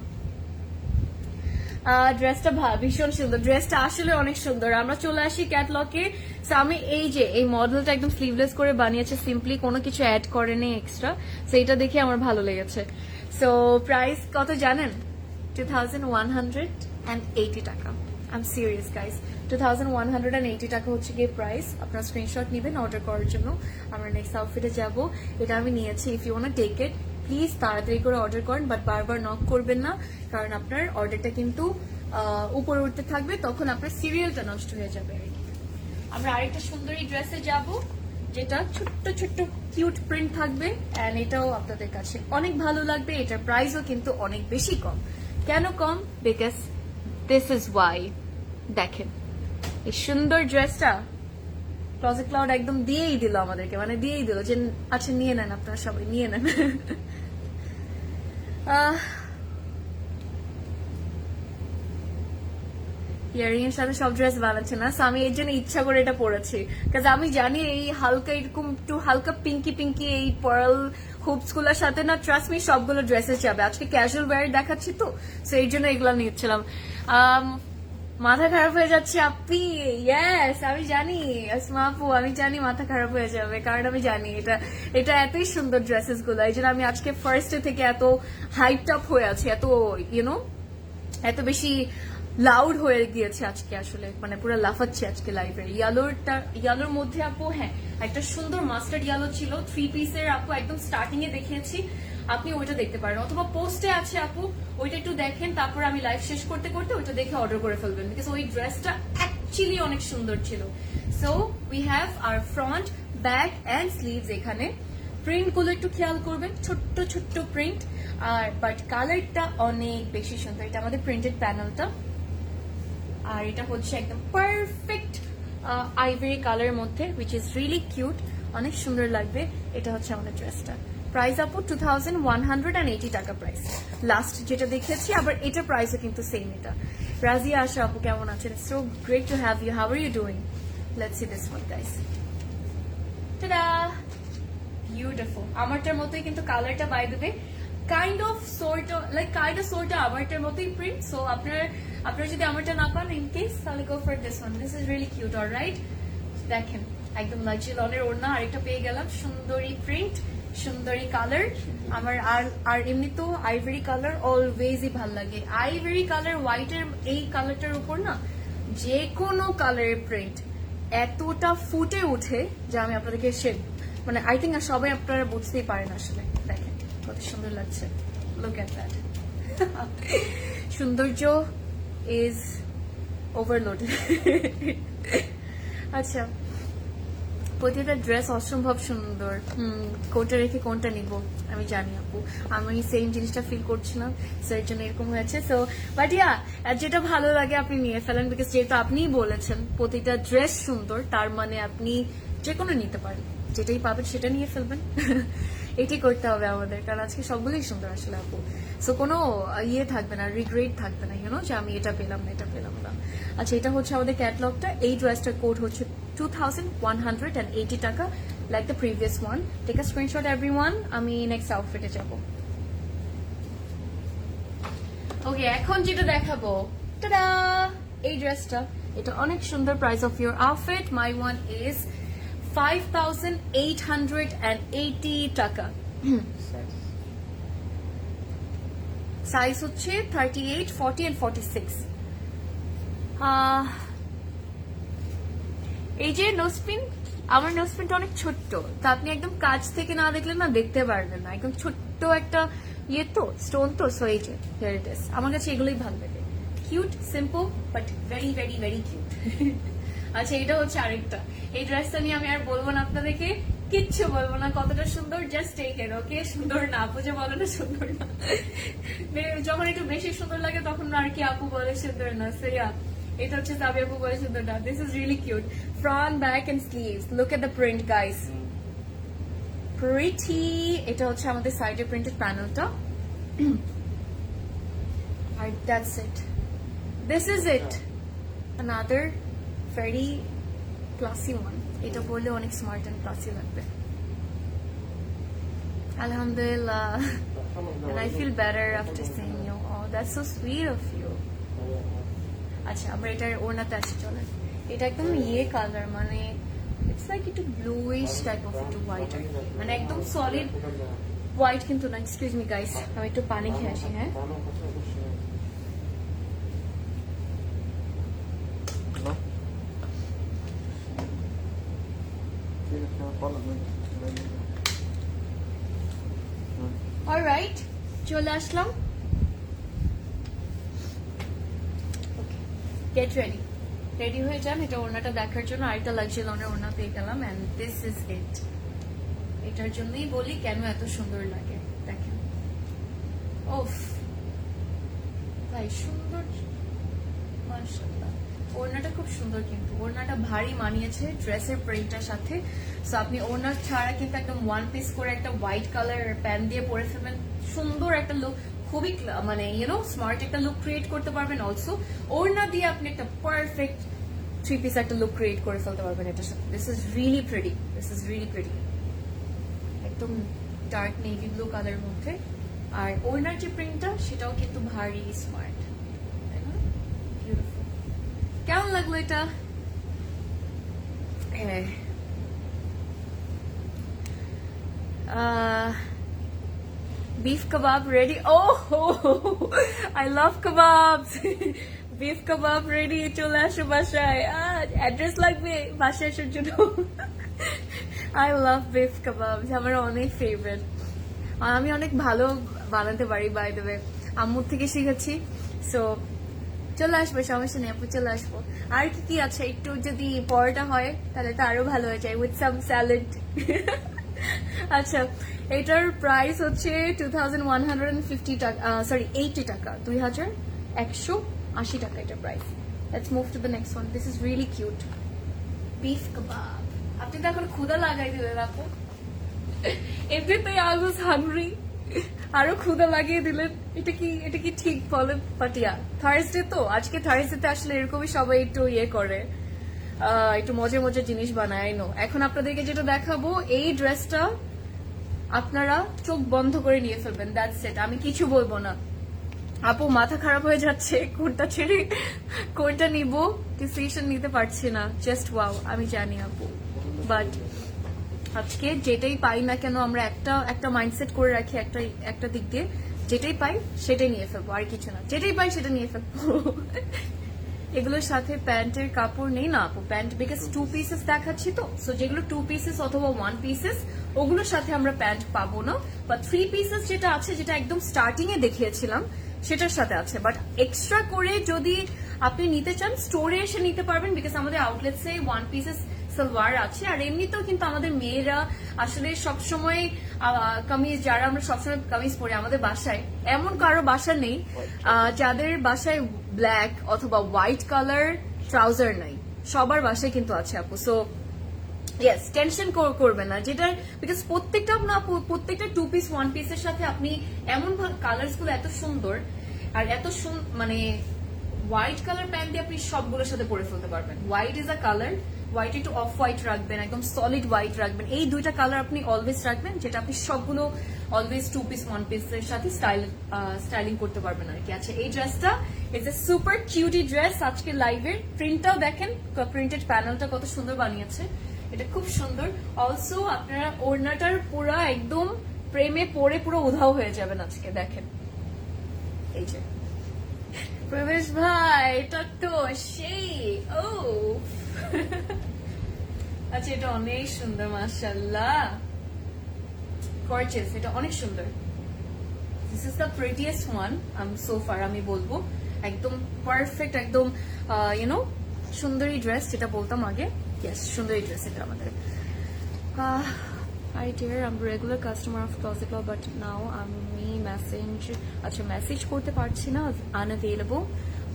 [SPEAKER 1] ড্রেসটা ভীষণ সুন্দর, ড্রেসটা আসলে অনেক সুন্দর। আমরা চলে আসি ক্যাটলগে। আমি এই মডেলটা একদম স্লিভলেস করে বানিয়েছে, সিম্পলি কোনো কিছু অ্যাড করেনি এক্সট্রা। সো এটা দেখে আমার ভালো লেগেছে। সো প্রাইস কত জানেন? 2180 টাকা। আই এম সিরিয়াস গাইস, 2180 টাকা হচ্ছে গিয়ে প্রাইস। আপনার স্ক্রিনশট নেবেন অর্ডার করার জন্য। আমরা নেক্সট আউটফিটে যাব। এটা আমি নিয়েছি। If you want to take it, please তাড়াতাড়ি করে অর্ডার করেন, বাট বারবার নক করবেন না, কারণ আপনার অর্ডারটা কিন্তু উপরে উঠতে থাকবে, তখন আপনার সিরিয়ালটা নষ্ট হয়ে যাবে। আমরা আরেকটা সুন্দরী ড্রেসে যাব, যেটা ছোট্ট ছোট্ট কিউট প্রিন্ট থাকবে, এন্ড এটাও আপনাদের কাছে অনেক ভালো লাগবে। এটার প্রাইসও কিন্তু অনেক বেশি কম। কেন কম? Because this is why. দেখেন এই সুন্দর ড্রেসটা ক্লজেট ক্লাউড একদম দিয়েই দিল আমাদেরকে, মানে দিয়েই দিল যে আচ্ছা নিয়ে নেন, আপনারা সবাই নিয়ে নেন। ইয়ারিং এর সাথে সব ড্রেস বানাচ্ছে না, আমি এর জন্য ইচ্ছা করে এটা পরেছি, কারণ আমি জানি এই হালকা এরকম একটু হালকা পিঙ্কি পিঙ্কি এই পার্ল হুপস গুলোর সাথে না, ট্রাস্ট মি, সবগুলো ড্রেসেস যাবে। আজকে ক্যাজুয়াল ওয়্যার দেখাচ্ছি তো, সো এই জন্য এগুলো নিচ্ছিলাম। মাথা খারাপ হয়ে যাচ্ছে আপনি, ইয়েস আমি জানি আসমা আপু, আমি জানি মাথা খারাপ হয়ে যাবে, কারণ আমি জানি এটা এতই সুন্দর ড্রেসেস গুলো, এই জন্য আমি আজকে ফার্স্টে থেকে এত হাইপড আপ হয়ে আছি, এত এত বেশি লাউড হয়ে গিয়েছে আজকে, আসলে মানে পুরো লাফাচ্ছি আজকে লাইভে। ইয়ালোর মধ্যে আপু, হ্যাঁ একটা সুন্দর মাস্টার্ড ইয়ালো ছিল, 3 পিসের আপু, একদম স্টার্টিং এ দেখিয়েছি, আপনি ওইটা দেখতে পারেন, অথবা পোস্টে আছে আপু, ওইটা একটু দেখেন, তারপর আমি লাইভ শেষ করতে করতে ওইটা দেখে অর্ডার করে ফেলবেন, বিকজ ওই ড্রেসটা অ্যাকচুয়ালি অনেক সুন্দর ছিল। So we have our front, back and sleeves. এখানে প্রিন্ট গুলো একটু খেয়াল করবেন, ছোট্ট ছোট্ট প্রিন্ট, আর বাট কালারটা অনেক বেশি সুন্দর। এটা আমাদের প্রিন্টেড প্যানেলটা, আর এটা হচ্ছে একদম পারফেক্ট আইভরি কালারের মধ্যে, হুইচ ইজ রিয়েলি কিউট, অনেক সুন্দর লাগবে। এটা হচ্ছে আমাদের ড্রেসটা। প্রাইস আপু 2180 টাকা প্রাইস, লাস্ট যেটা দেখেছি। আবার এটা প্রাইসও কিন্তু সেম। এটা রাজিয়া আশা আপু, কেমন আছেন? So great to have you, how are you doing? Let's see this one guys. Tada, beautiful, আমারটার মতোই কিন্তু কালারটা, by the way kind of sort আমারটার মতোই প্রিন্ট। সো আপনারা যদি আমারটা না পান, ইন কেস, তাহলে go for this one. This is really cute. Alright, দেখেন একদম লাচি লনের ওড়না, আরেকটা পেয়ে গেলাম, সুন্দরী প্রিন্ট, সুন্দরী কালার। আমার আর এমনি তো আইভরি কালার অলওয়েজই ভাল লাগে। আইভরি কালার, হোয়াইটের এই কালারটার উপর না যে কোনো কালারের প্রিন্ট এতটা ফুটে উঠে যে আমি আপনাদেরকে মানে আই থিঙ্ক সবাই আপনারা বুঝতেই পারেন আসলে। দেখেন কত সুন্দর লাগছে, লুক এট দ্যাট। সৌন্দর্য ইজ ওভারলোডেড। আচ্ছা, প্রতিটা ড্রেস অসম্ভব সুন্দর। কোনটা রেখে কোনটা নিব আমি জানি আপু, আমি সেম জিনিসটা ফিল করছিলাম, সো এর জন্য এরকম হয়েছে। সো বাট ইয়া, যেটা ভালো লাগে আপনি নিয়ে ফেলেন, বিকজ যেহেতু আপনিই বলেছেন প্রতিটা ড্রেস সুন্দর, তার মানে আপনি যে কোনো নিতে পারেন, যেটাই পাবেন সেটা নিয়ে ফেলবেন। এটাই করতে হবে আমাদের, কারণ আজকে সবগুলোই সুন্দর আসলে আপু। সো কোনো ইয়ে থাকবে না, রিগ্রেট থাকবে না, যে আমি এটা পেলাম না, এটা পেলাম না। আচ্ছা, এটা হচ্ছে আমাদের ক্যাটলগটা। এই ড্রেসটার কোড হচ্ছে 2180 টাকা, like the previous one. Take a screenshot everyone, আমি নেক্সট আউটফিটে যাব। ওকে, এখন যেটা দেখাবো টাডা, এই ড্রেসটা, এটা অনেক সুন্দর। Price of your outfit my one is 5880 টাকা। সাইজ হচ্ছে 38, 40 and 46। এই যে নোজপিন, আমার নোজপিনটা অনেক ছোট্ট, তা আপনি একদম কাছ থেকে না দেখলে না দেখতে পারবেন না, একদম ছোট্ট একটা ইয়ে তো, স্টোন তো, সো এই যে হিয়ার ইট ইজ। আমার কাছে এগুলোই ভালো লাগে, cute, simple but very very very cute. আচ্ছা, এটা হচ্ছে আরেকটা। এই ড্রেসটা নিয়ে আমি আর বলবো না আপনাদেরকে, কিচ্ছু বলবো না, কতটা সুন্দর, জাস্ট টেক ইট, ওকে? সুন্দর না, আপু যে বলে না সুন্দর না, যখন একটু বেশি সুন্দর লাগে তখন আর কি আপু বলে সুন্দর না। সো ইয়া, এটা হচ্ছে সাবি আপু বলে সুন্দর না। This is really cute, front, back and sleeves. Look at the print guys, pretty. এটা হচ্ছে আমাদের সাইডে প্রিন্টেড প্যানেলটা, আর that's it, this is it. another very classy one, এটা পরলে অনেক স্মার্ট এন্ড ক্লাসি লাগবে। Alhamdulillah, and I feel better after seeing you. Oh, that's so sweet of you. আচ্ছা, আমরা এটার ওড়নাতে আসি, চলেন। এটা একদম ইয়ে কালার, মানে ইটস লাইক একটু ব্লুইশ টাইপ অফ, একটু হোয়াইট আর কি, মানে একদম সলিড হোয়াইট কিন্তু না। এক্সকিউজ মি গাইস, আমি একটু পানি খেয়ে আসি। হ্যাঁ, অলরাইট, চলে আসলাম। গেট রেডি, রেডি হয়ে যান। এটা ওড়নাটা দেখার জন্য আরেকটা লাক্সারি লনের ওড়না পেয়ে গেলাম, এন্ড দিস ইজ ইট। এটার জন্যই বলি কেন এত সুন্দর লাগে, দেখেন। ওফ ভাই, সুন্দর, মাশাআল্লাহ। ওড়নাটা খুব সুন্দর, কিন্তু ওড়নাটা ভারী মানিয়েছে ড্রেসের প্রিন্টটার সাথে। সো আপনি ওড়না ছাড়া কিন্তু একদম ওয়ান পিস করে একটা হোয়াইট কালার প্যান্ট দিয়ে পরে ফেলবেন, সুন্দর একটা লুক, খুবই মানে স্মার্ট একটা লুক ক্রিয়েট করতে পারবেন। অলসো ওড়না দিয়ে আপনি একটা পারফেক্ট থ্রি পিস একটা লুক ক্রিয়েট করে ফেলতে পারবেন এটার সাথে। This is really pretty, this is really pretty, একদম ডার্ক নেভি ব্লু কালারের মধ্যে। আর ওড়নার যে প্রিন্টটা সেটাও কিন্তু ভারী স্মার্ট, তাই না? বিউটিফুল। কেমন লাগলো এটা? beef kebab ready. Oh, I love kebabs. beef kebab ready, চলে আসো বাসায়। অ্যাড্রেস লাগবে বাসায় আসার জন্য। I love beef kebabs, আমার অনেক ফেভারিট। আমি অনেক ভালো বানাতে পারি, বাই দ্য ওয়ে, আম্মুর থেকে শিখেছি। সো চলে আসবো, সমস্যা নেই আপু, চলে আসবো। আর কি কি আছে, একটু যদি পরোটা হয় তাহলে তো আরো ভালো হয়ে যায়, উইথ সাম স্যালাড। আচ্ছা, এটার প্রাইস হচ্ছে 2150 টাকা, সরি 80 টাকা, 2180 টাকা এটার price. Let's move to the next one. This is really cute, beef kebab. আপনি তো এখন ক্ষুধা লাগাই দিলেন আপু, এমনিতেই আই ওয়াজ হাংরি, আরো ক্ষুধা লাগিয়ে দিলেন। এটা কি ঠিক বলেন? পাটিয়া থার্সডে তো, আজকে থার্সডেতে আসলে এরকমই সবাই একটু ইয়ে করে, একটু মজার মজার জিনিস বানায়। নো, এখন আপনাদেরকে যেটা দেখাবো, এই ড্রেসটা আপনারা চোখ বন্ধ করে নিয়ে ফেলবেন, দ্যাটস ইট, আমি কিছু বলবো না। আপু মাথা খারাপ হয়ে যাচ্ছে, কোনটা ছেড়ে কোনটা নিব ডিসিশন নিতে পারছি না। জাস্ট ওয়াও, আমি জানি আপু, বাট আজকে যেটাই পাই না কেন আমরা একটা মাইন্ডসেট করে রাখি, একটা দিক দিয়ে যেটাই পাই সেটাই নিয়ে ফেলবো, আর কিছু না, যেটাই পাই সেটা নিয়ে ফেলবো। এগুলোর সাথে প্যান্টের কাপড় নেই না আপু, প্যান্ট বিকজ 2 পিসেস দেখাচ্ছি তো, সো যেগুলো 2 পিসেস অথবা 1 পিসেস ওগুলোর সাথে আমরা প্যান্ট পাবো না, বা 3 পিসেস যেটা আছে, যেটা একদম স্টার্টিং এ দেখিয়েছিলাম সেটার সাথে আছে। বাট এক্সট্রা করে যদি আপনি নিতে চান স্টোরে এসে নিতে পারবেন, বিকজ আমাদের আউটলেটসে 1 পিসেস সালোয়ার আছে। আর এমনিতেও কিন্তু আমাদের মেয়েরা আসলে সবসময় কামিজ, যারা আমরা সবসময় কামিজ পরি আমাদের বাসায়, এমন কারো বাসা নেই যাদের বাসায় ব্ল্যাক অথবা হোয়াইট কালার ট্রাউজার নাই, সবার বাসায় কিন্তু আছে আপু। সো ইয়েস, টেনশন করবেন না যেটা, বিকজ প্রত্যেকটা 2 পিস 1 পিসের সাথে আপনি এমন কালার্স গুলো এত সুন্দর, আর এত মানে হোয়াইট কালার প্যান্ট দিয়ে আপনি সবগুলোর সাথে পরে ফেলতে পারবেন। White is a colour white একটু অফ হোয়াইট রাখবেন, একদম সলিড হোয়াইট রাখবেন। এই দুইটা কালার আপনি অলওয়েজ রাখবেন, যেটা আপনি সবগুলো অলওয়েজ 2 পিস 1 পিসের সাথে স্টাইলিং করতে পারবেন আর কি। আচ্ছা, এই ড্রেসটা it's a super cutie dress. আজকে লাইভের প্রিন্টটাও দেখেন, প্রিন্টেড প্যানেলটা কত সুন্দর বানিয়েছে, এটা খুব সুন্দর। অলসো আপনারা ওড়নাটার পুরো একদম প্রেমে পড়ে পুরো উধাও হয়ে যাবেন আজকে। দেখেন এই যে প্রবেশ ভাই, এটা তো সেই ও আচ্ছা, এটা অনেক সুন্দর, মাশাআল্লাহ, গর্জিয়াস, এটা অনেক সুন্দর। This is the prettiest one so far, আমি বলবো একদম পারফেক্ট, একদম ইউনো সুন্দরী ড্রেস যেটা বলতাম আগে। ইয়েস, সুন্দরী ড্রেস এটা আমাদের। Hi dear, I'm a regular customer of Closet Club, but now আমি মেসেজ করতে পারছি না, unavailable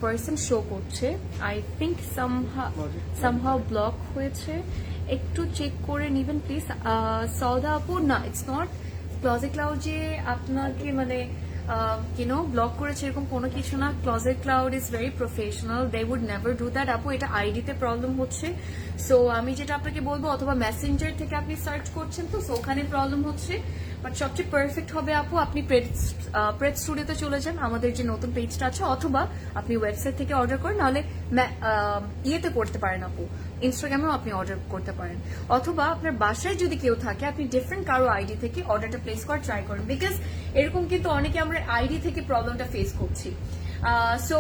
[SPEAKER 1] person শো করছে। I think somehow ব্লক হয়েছে, একটু চেক করে নেবেন প্লিজ। সৌদা আপু, না, ইটস নট ক্লজেট ক্লাউড যে আপনাকে মানে ব্লক করেছে এরকম কোনো কিছু না। Closet cloud is very professional, they would never do that আপু। এটা আইডিতে প্রবলেম হচ্ছে। সো আমি যেটা আপনাকে বলবো, অথবা মেসেঞ্জার থেকে আপনি সার্চ করছেন তো ওখানে প্রবলেম হচ্ছে। বাট সবচেয়ে পারফেক্ট হবে আপু, আপনি প্রেড স্টুডিওতে চলে যান, আমাদের যে নতুন পেজটা আছে, অথবা আপনি ওয়েবসাইট থেকে অর্ডার করেন, নাহলে ইয়েতে করতে পারেন আপু, ইনস্টাগ্রামেও আপনি অর্ডার করতে পারেন, অথবা আপনার বাসায় যদি কেউ থাকে আপনি ডিফারেন্ট কারো আইডি থেকে অর্ডারটা প্লেস করার ট্রাই করেন, বিকজ এরকম কিন্তু অনেকে আমরা আইডি থেকে প্রবলেমটা ফেস করছি। সো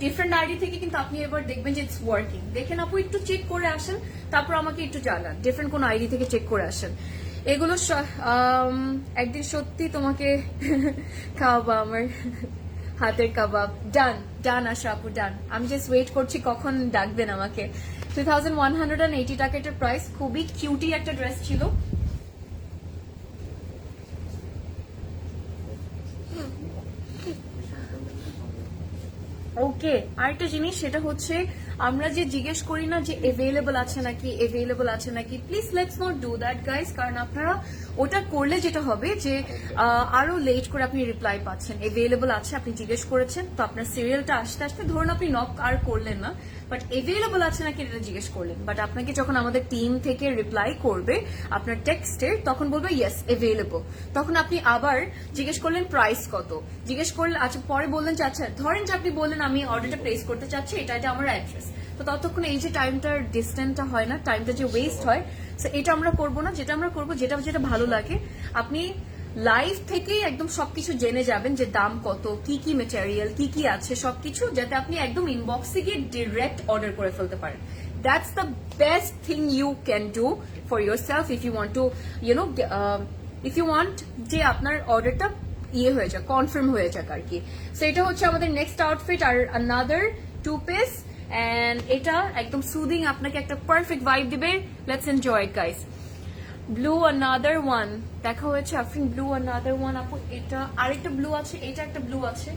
[SPEAKER 1] ডিফারেন্ট আইডি থেকে কিন্তু আপনি এবার দেখবেন যে ইটস ওয়ার্কিং। দেখেন আপু, একটু চেক করে আসেন, তারপর আমাকে একটু জানান ডিফারেন্ট কোন আইডি থেকে চেক করে আসেন। এগুলো একদিন সত্যি তোমাকে খাওয়াবো, আমার হাতের কাবাব। ডান ডান আশা আপু, ডান। আমি জাস্ট ওয়েট করছি কখন ডাকবেন আমাকে। 2180 টাকা এটার প্রাইস। খুবই কিউটি একটা ড্রেস ছিল। ওকে, আরেকটা জিনিস, সেটা হচ্ছে আমরা যে জিজ্ঞেস করি না যে অ্যাভেলেবল আছে নাকি, please let's not do that guys. কারণ আপনারা ওটা করলে যেটা হবে যে আরো লেট করে আপনি রিপ্লাই পাচ্ছেন। অ্যাভেলেবল আছে, আপনি জিজ্ঞেস করেছেন, তো আপনার সিরিয়ালটা আসতে আসতে ধরুন আপনি নক আর করলেন না, বাট অ্যাভেলেবল আছে নাকি এটা জিজ্ঞেস করলেন। বাট আপনাকে যখন আমাদের টিম থেকে রিপ্লাই করবে আপনার টেক্সটের, তখন বলবে ইয়েস অ্যাভেলেবল। তখন আপনি আবার জিজ্ঞেস করলেন প্রাইস কত, জিজ্ঞেস করলেন, আচ্ছা পরে বললেন যে আচ্ছা ধরেন যে আপনি বললেন আমি অর্ডারটা প্লেস করতে চাচ্ছি, এটা আমার অ্যাড্রেস। তো ততক্ষণ এই যে টাইমটার ডিস্টেন্সটা হয় না, টাইমটা যে ওয়েস্ট হয়, সো এটা আমরা করবো না। যেটা আমরা করবো, যেটা ভালো লাগে, আপনি লাইভ থেকেই একদম সবকিছু জেনে যাবেন যে দাম কত, কি কি মেটেরিয়াল, কি কি আছে সবকিছু, যাতে আপনি একদম ইনবক্সে গিয়ে ডিরেক্ট অর্ডার করে ফেলতে পারেন। That's the best thing you can do for yourself if you want to if you want যে আপনার অর্ডারটা হয়ে যাক, কনফার্ম হয়ে যাক আর কি। সো এটা হচ্ছে আমাদের নেক্সট আউটফিট, আর আনাদার 2 পিস, এন্ড এটা একদম সুদিং, আপনাকে একটা পারফেক্ট ভাইব দিবে। Let's enjoy it guys. Blue another one দেখা হয়েছে, আফরিন ব্লু আনাদার ওয়ান আপু। এটা আরেকটা ব্লু আছে, এটা একটা ব্লু আছে।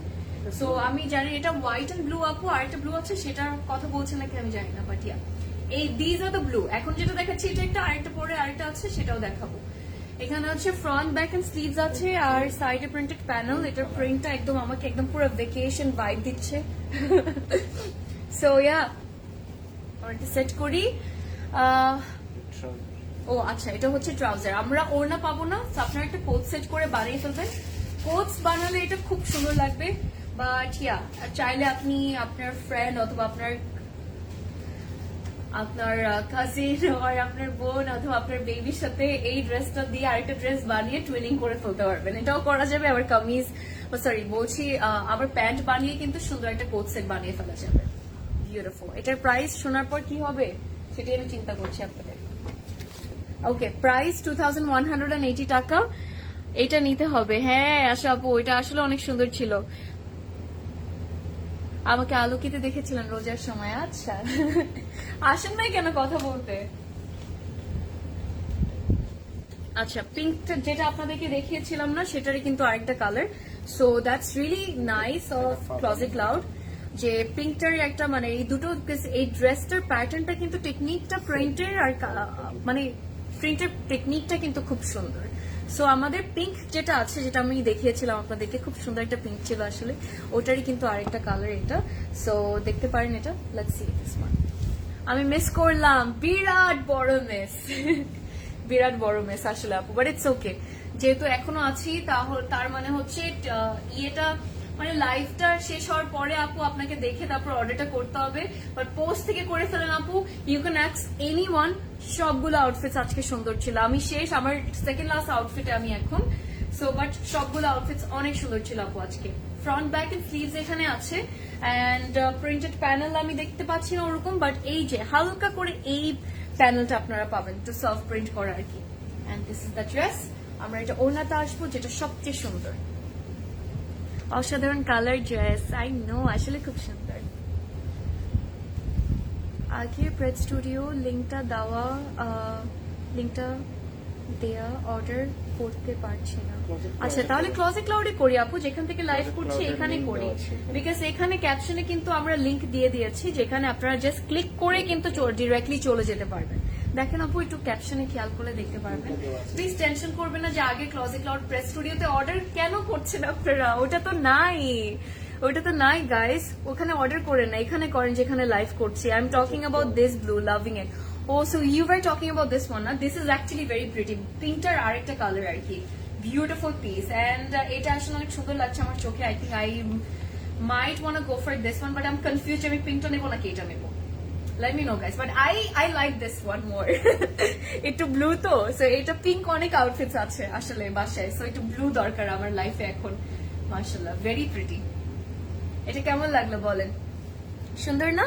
[SPEAKER 1] সো আমি জানি এটা হোয়াইট এন্ড ব্লু আপু, আরেকটা ব্লু আছে, সেটার কথা বলছে নাকি আমি জানি না, বাট ইয়া এই দিজ আর দ্য ব্লু। এখন যেটা দেখাচ্ছি এটা একটা, আরেকটা পরে আরেকটা আছে, সেটাও দেখাবো। এখানে হচ্ছে ফ্রন্ট ব্যাক এন্ড স্লিভস আছে, আর সাইডে প্রিন্টেড প্যানেল। এটার প্রিন্টটা একদম আমাকে একদম পুরো ভ্যাকেশন ভাইব দিচ্ছে। সো ইয়া, এটা সেট করি। ও আচ্ছা, এটা হচ্ছে ট্রাউজার। আমরা ওড়না পাবো না, আপনারা একটা কোট সেট করে বানিয়ে ফেলবেন। কোটস বানালে এটা খুব সুন্দর লাগবে। বাট ইয়া, চাইলে আপনি আপনার ফ্রেন্ড অথবা আপনার কাজিন আর আপনার বোন অথবা আপনার বেবির সাথে এই ড্রেসটা দিয়ে আরেকটা ড্রেস বানিয়ে টুইনিং করে ফেলতে পারবেন। এটাও করা যাবে। আবার কামিজ, সরি বলছি, আবার প্যান্ট বানিয়ে কিন্তু সুন্দর একটা কোট সেট বানিয়ে ফেলা যাবে। বিউটিফুল। এটার প্রাইস শোনার পর কি হবে সেটাই আমি চিন্তা করছি আপনাদের। ওকে, প্রাইস 2180 টাকা। এটা নিতে হবে। হ্যাঁ আশা আপু, এটা আসলে অনেক সুন্দর ছিল। আমাকে আলোকিতে দেখেছিলেন রোজার সময়। আচ্ছা, আসেন নাই কেন কথা বলতে? আচ্ছা, পিঙ্কটা যেটা আপনাদেরকে দেখিয়েছিলাম না, সেটারই কিন্তু আরেকটা colour. So that's really nice of closet cloud, যে পিঙ্কটার একটা মানে এই দুটো, এই ড্রেসটার প্যাটার্নটা কিন্তু টেকনিকটা প্রিন্টের আর মানে প্রিন্টের টেকনিকটা কিন্তু খুব সুন্দর। সো আমাদের পিঙ্ক যেটা আছে, যেটা আমি দেখিয়েছিলাম আপনাদেরকে, খুব সুন্দর একটা পিঙ্ক ছিল আসলে, ওটারই কিন্তু আরেকটা কালার এটা। সো দেখতে পারেন এটা। Let's see this one. আমি মিস করলাম, বিরাট বড় মিস বিরাট বড় মিস আসলে আপু, বাট ইটস ওকে, যেহেতু এখনো আছি তার মানে হচ্ছে ইয়েটা মানে লাইফটা শেষ হওয়ার পরে আপু আপনাকে দেখে তারপর অর্ডারটা করতে হবে, বাট পোস্ট থেকে করে ফেলেন আপু, ইউ ক্যান অ্যাক্স এনিওয়ান। সবগুলো আউটফিটস আজকে সুন্দর ছিল, আমি শেষ, আমার সেকেন্ড লাস্ট আউটফিটে আমি এখন, সো বাট সবগুলো আউটফিটস অনেক সুন্দর ছিল আপু আজকে। ফ্রন্ট ব্যাক এন্ড স্লিভস এখানে আছে, এন্ড প্রিন্টেড প্যানেল আমি দেখতে পাচ্ছি না ওরকম, বাট এই যে হালকা করে এই প্যানেলটা আপনারা পাবেন টু সেলফ প্রিন্ট করা আর কি। And this is the dress. আমরা এটা ওড়নাতে আসবো, যেটা সবচেয়ে সুন্দর, অসাধারণ কালার ড্রেস, আই নো, আসলে খুব সুন্দর। আগে প্রেড স্টুডিও লিঙ্কটা দেয়া অর্ডার করতে পারছি না। আচ্ছা, তাহলে ক্লোজেট ক্লাউডে করি আপু, যেখান থেকে লাইভ করছি এখানে করি, বিকজ এখানে ক্যাপশনে কিন্তু আমরা লিঙ্ক দিয়ে দিয়েছি, যেখানে আপনারা জাস্ট ক্লিক করে কিন্তু ডিরেক্টলি চলে যেতে পারবেন। দেখেন আপু, একটু ক্যাপশনে খেয়াল করে দেখতে পারবেন। প্লিজ টেনশন করবেন না যে আগে ক্লোজেট ক্লাউড প্রেস স্টুডিওতে অর্ডার কেন করছেন আপনারা, ওটা তো নাই গাইস, ওখানে অর্ডার করেন না, এখানে করেন যেখানে লাইভ করছি। I am talking about this blue, loving it. Oh, so you were talking about this one, na? This is actually very pretty. Pinkটার আরেকটা কালার আর কি, beautiful piece, and এটা আসলে অনেক সুন্দর লাগছে আমার চোখে। I think I might wanna go for this one, but I'm confused আমি পিঙ্কটা নেবো নাকি এটা নেবো। Let me know guys, but I like this one more. একটু ব্লু তো, so এটা পিঙ্ক অনেক আউটফিটস আছে আসলে বাসায়, so একটু ব্লু দরকার আমার লাইফে এখন। মাশাআল্লাহ, very pretty. এটা কেমন লাগলো বলেন, সুন্দর না?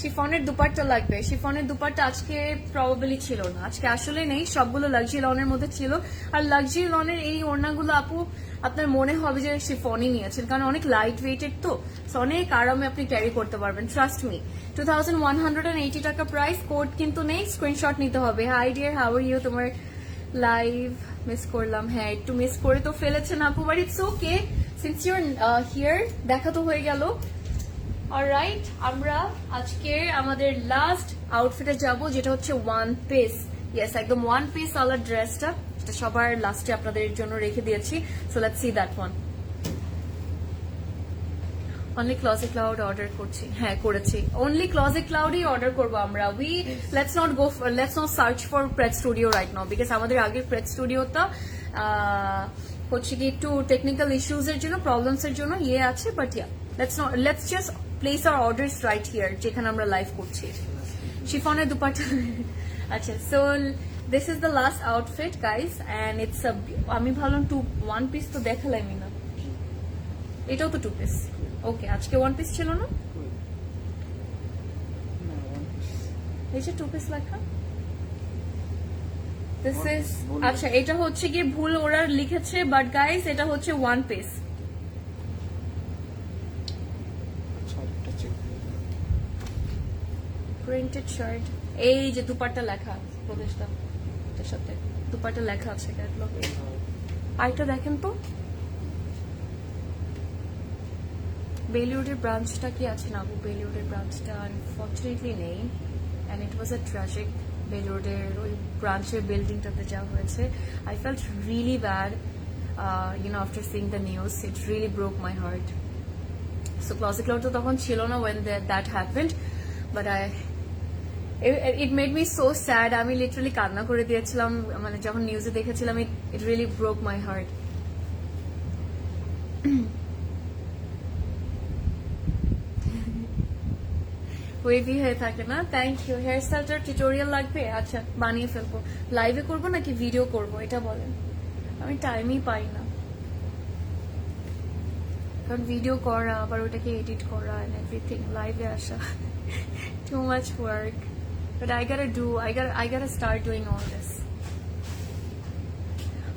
[SPEAKER 1] শিফনের দুপাট্টা লাগবে, শিফনের দুপাট্টা আজকে প্রবাবলি ছিল না, আজকে আসলে নেই, সবগুলো লাক্সারি লনের মধ্যে ছিল। আর লাক্সারি লনের এই ওড়নাগুলো আপু আপনার মনে হবে যে শিফনই নিয়েছেন, কারণ অনেক লাইট ওয়েটেড তো, অনেক আরামে আপনি ক্যারি করতে পারবেন, ট্রাস্ট মি। 2180 টাকা প্রাইস, কোড কিন্তু নেই, স্ক্রিনশট নিতে হবে। Hi dear, how are you? তোমার লাইভ মিস করলাম, হ্যাঁ একটু মিস করে তো ফেলেছেন আপু, but it's okay, since you're here, দেখা তো হয়ে গেল। অলরাইট, আমরা আজকে আমাদের লাস্ট আউটফিটে যাব, যেটা হচ্ছে ওয়ান পিস। ইয়েস, একদম ওয়ান পিস আলার ড্রেসটা, যেটা সবার লাস্টে আপনাদের জন্য রেখে দিয়েছি। So let's see that one. Only closet cloud order করছি, হ্যাঁ করেছি, অনলি ক্লজেট ক্লাউডই অর্ডার করবো আমরা। Let's not search for prayed studio right now, because আমাদের আগের প্রেড স্টুডিওটা হচ্ছে কি একটু টেকনিক্যাল ইস্যুজ এর জন্য, প্রবলেমস এর জন্য ইয়ে আছে, but yeah let's just place our orders right here, যেখানে আমরা লাইভ করছি। শিফনের দুপাট্টা, আচ্ছা, so this is the last outfit guys, and it's আমি ভাবলাম ওয়ান পিস তো দেখালামই না, এটাও তো টু পিস। ওকে, আজকে ওয়ান পিস ছিল না, এই যে টু পিস লেখা, দিস ইজ, আচ্ছা এটা হচ্ছে গিয়ে ভুল ওরা লিখেছে, বাট গাইস এটা হচ্ছে ওয়ান পিস। প্রিন্টেড শার্ট, এই যে দুপাট্টা লেখা প্রদেশটা, এটার সাথে দুপাট্টা লেখা আছে ক্যাটালগে। আরেকটা দেখেন তো, বেলিউডের ব্রাঞ্চটা কি আছে না? বেলিউডের ব্রাঞ্চটা আনফর্চুনেটলি নেই, and it was a tragic. বেলিউডের ওই ব্রাঞ্চের বিল্ডিংটাতে যা হয়েছে, I felt really bad, after seeing the news, it really broke my heart. So closet cloud তো তখন ছিল না when that happened, but it made me so sad. আমি লিটারালি কান্না করে দিয়েছিলাম, মানে যখন নিউজে দেখেছিলাম, it really broke my heart. Wavy হয়ে থাকে না, থ্যাংক ইউ। হেয়ার স্টাইলটার টিউটোরিয়াল লাগবে, আচ্ছা বানিয়ে ফেলবো। লাইভে করবো নাকি ভিডিও করবো এটা বলেন, আমি টাইমই পাই না, কারণ ভিডিও করা আবার ওটাকে এডিট করা এন্ড এভরিথিং, লাইভে আসা, too much work, but I gotta start doing all this.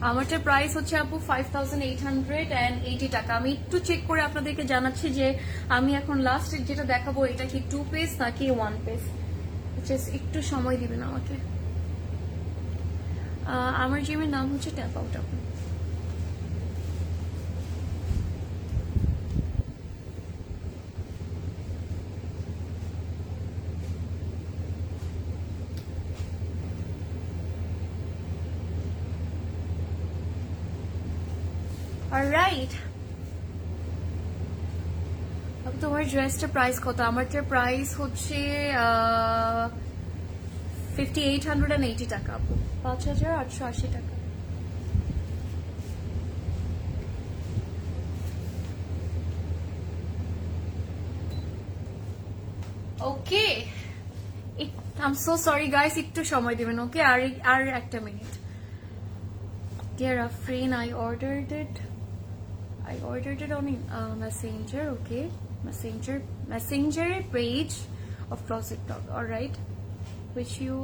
[SPEAKER 1] আমারটার প্রাইস হচ্ছে আপু 5880 টাকা। আমি একটু চেক করে আপনাদেরকে জানাচ্ছি যে আমি এখন লাস্ট যেটা দেখাবো এটা কি টু পিস নাকি ওয়ান পিস, একটু সময় দিবেন আমাকে। আমার জিমের নাম হচ্ছে ট্যাপ আউট আপু। Alright. তোমার ড্রেসটার প্রাইস কত? আমারটার প্রাইস হচ্ছে 5880 টাকা আপু, 5880 টাকা। ওকে, I'm so sorry guys, একটু সময় দিবেন ওকে, আর একটা minute. Dear Afreen, I ordered it on Messenger, okay? Messenger page of Closet Talk, alright? Which you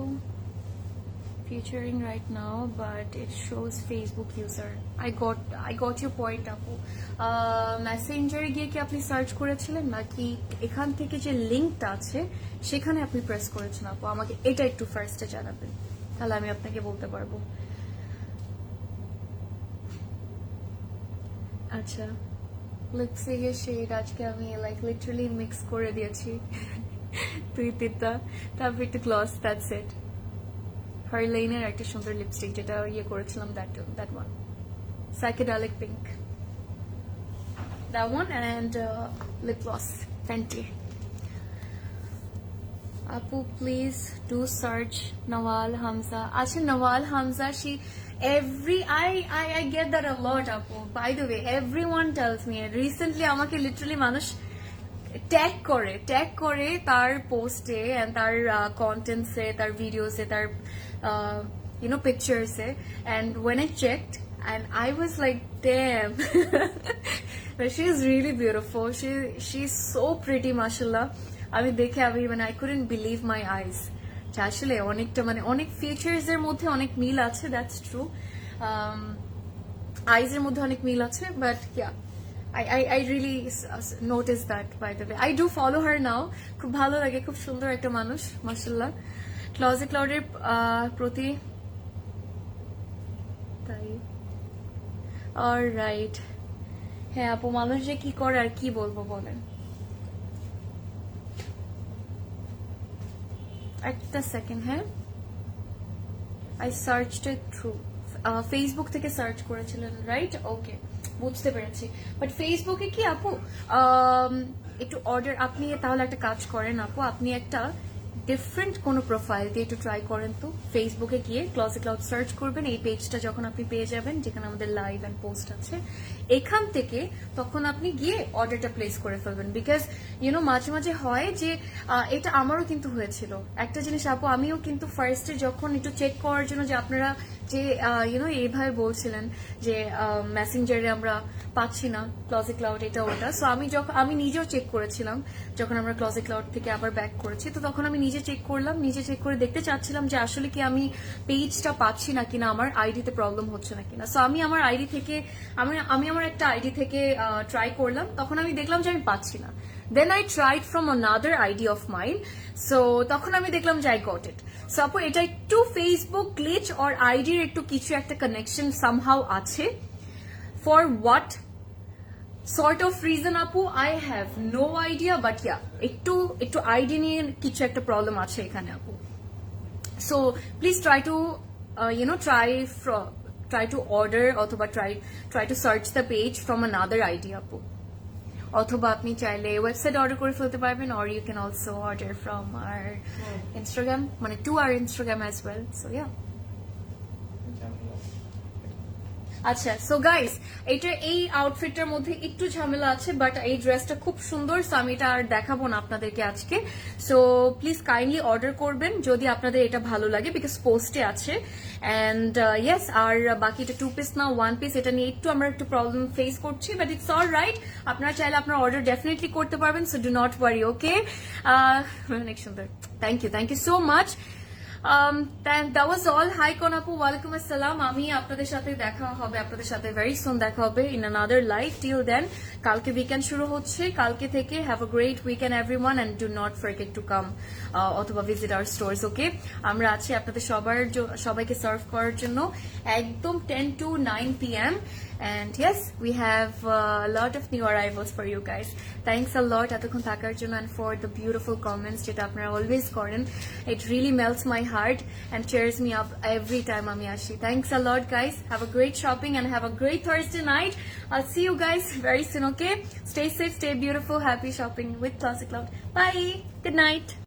[SPEAKER 1] featuring right now, but it shows Facebook user. I got your point আপু। মেসেঞ্জারে গিয়ে কি আপনি search করেছিলেন নাকি এখান থেকে যে লিংকটা আছে সেখানে আপনি প্রেস করেছেন আপু? আমাকে এটা একটু ফার্স্টে জানাবেন, তাহলে আমি আপনাকে বলতে পারবো। আচ্ছা, লিপস্টিকের শেড আজকে আমি লাইক লিটারালি মিক্স করে দিয়েছি দুই তিনটা, তারপর একটু গ্লস, দ্যাটস ইট। হারলেইনের একটা সুন্দর লিপস্টিক যেটা ইয়ে করেছিলাম, that one, psychedelic pink, that one, and lip gloss Fenty. Apu, please do search Nawal Hamza. Acha, Nawal Hamza, she I get that a lot, Apu. By the way, everyone tells me recently amake literally manush tag করে তার পোস্টে and তার contents এ, তার videos এ, তার pictures A, and when I checked and I was like, damn. But she is really beautiful. She's so pretty, mashallah. আমি দেখে I couldn't believe my eyes. আসলে অনেকটা অনেক ফিচার্স এর মধ্যে অনেক মিল আছে, দ্যাটস ট্রু। আইজ এর মধ্যে অনেক মিল আছে, but yeah, I really noticed that, by the way. I do follow her now. খুব ভালো লাগে, খুব সুন্দর একটা মানুষ, মাশাআল্লাহ। ক্লজেট ক্লাউডের প্রতি তাই, অলরাইট। হ্যাঁ আপু, মানুষ যে কি করে আর কি বলবো বলেন। একটা সেকেন্ড, হ্যাঁ, I searched it through Facebook থেকে সার্চ করেছিলেন, রাইট? ওকে, বুঝতে পেরেছি। বাট ফেসবুকে কি আপু একটু অর্ডার, আপনি তাহলে একটা কাজ করেন আপু, আপনি একটা ডিফারেন্ট কোনো প্রোফাইল দিয়ে একটু ট্রাই করেন তো। ফেসবুকে গিয়ে ক্লজেট ক্লাউড সার্চ করবেন, এই পেজটা যখন আপনি পেয়ে যাবেন যেখানে আমাদের লাইভ এন্ড পোস্ট আছে, এখান থেকে তখন আপনি গিয়ে অর্ডারটা প্লেস করে ফেলবেন। বিকজ মাঝে মাঝে হয় যে, এটা আমারও কিন্তু হয়েছিল একটা জিনিস আপু, আমিও কিন্তু ফার্স্টে যখন একটু চেক করার জন্য যে আপনারা যে এইভাবে বলছিলেন যে মেসেঞ্জারে আমরা পাচ্ছি না ক্লজেট ক্লাউড এটা ওটা, সো আমি নিজেও চেক করেছিলাম যখন আমরা ক্লজেট ক্লাউড থেকে আবার ব্যাক করেছি, তো তখন আমি নিজে চেক করলাম, নিজে চেক করে দেখতে চাচ্ছিলাম যে আসলে কি আমি পেজটা পাচ্ছি না কিনা, আমার আইডিতে প্রবলেম হচ্ছে না কিনা। সো আমি আমার আইডি থেকে আমি আমার একটা আইডি থেকে ট্রাই করলাম, তখন আমি দেখলাম যে আমি পাচ্ছি না। Then I tried from another ID of mine, so তখন আমি দেখলাম যে I got it. So আপু, এটা একটু ফেসবুক গ্লিচ or আইডির একটু কিছু একটা কানেকশন somehow আছে। For what sort of reason আপু, I have no idea, but yeah, একটু আইডি নিয়ে কিছু একটা প্রবলেম আছে এখানে আপু। So please try to try to order অথবা try to search the page from another ID আপু। অথবা আপনি চাইলে ওয়েবসাইট অর্ডার করে ফেলতে পারবেন, or you can also order from our Instagram, to our Instagram as well. So yeah. আচ্ছা, so guys, এই আউটফিটটার মধ্যে একটু ঝামেলা আছে, বাট এই ড্রেসটা খুব সুন্দর, সো আমি এটা আর দেখাবো না আপনাদেরকে আজকে। সো প্লিজ কাইন্ডলি অর্ডার করবেন যদি আপনাদের এটা ভালো লাগে, বিকজ পোস্টে আছে। অ্যান্ড ইয়েস, আর বাকিটা 2 পিস না 1 পিস, এটা নিয়ে আমরা একটু প্রবলেম ফেস করছি, বাট ইটস অল রাইট। আপনারা চাইলে আপনার অর্ডার ডেফিনেটলি করতে পারবেন, so do not worry, okay? অনেক সুন্দর, thank you so much. That was all. Hi Konapu, walaikum assalam. আমি আপনাদের সাথে দেখা হবে, আপনাদের সাথে very soon দেখা হবে in another live. Till then, কালকে weekend শুরু হচ্ছে, কালকে থেকে have a great weekend everyone, and do not forget to come অথবা visit our stores, okay? আমরা আছি আপনাদের সবাইকে সার্ভ করার জন্য একদম 10 to 9 p.m. And yes, we have a lot of new arrivals for you guys. Thanks a lot এতক্ষণ থাকার জন্য, and for the beautiful comments যেটা আপনারা always করেন. It really melts my heart. heart and cheers me up every time আমি আসি. Thanks a lot, guys. Have a great shopping and have a great Thursday night. I'll see you guys very soon, okay? Stay safe, stay beautiful, happy shopping with Classic Cloud. Bye. Good night.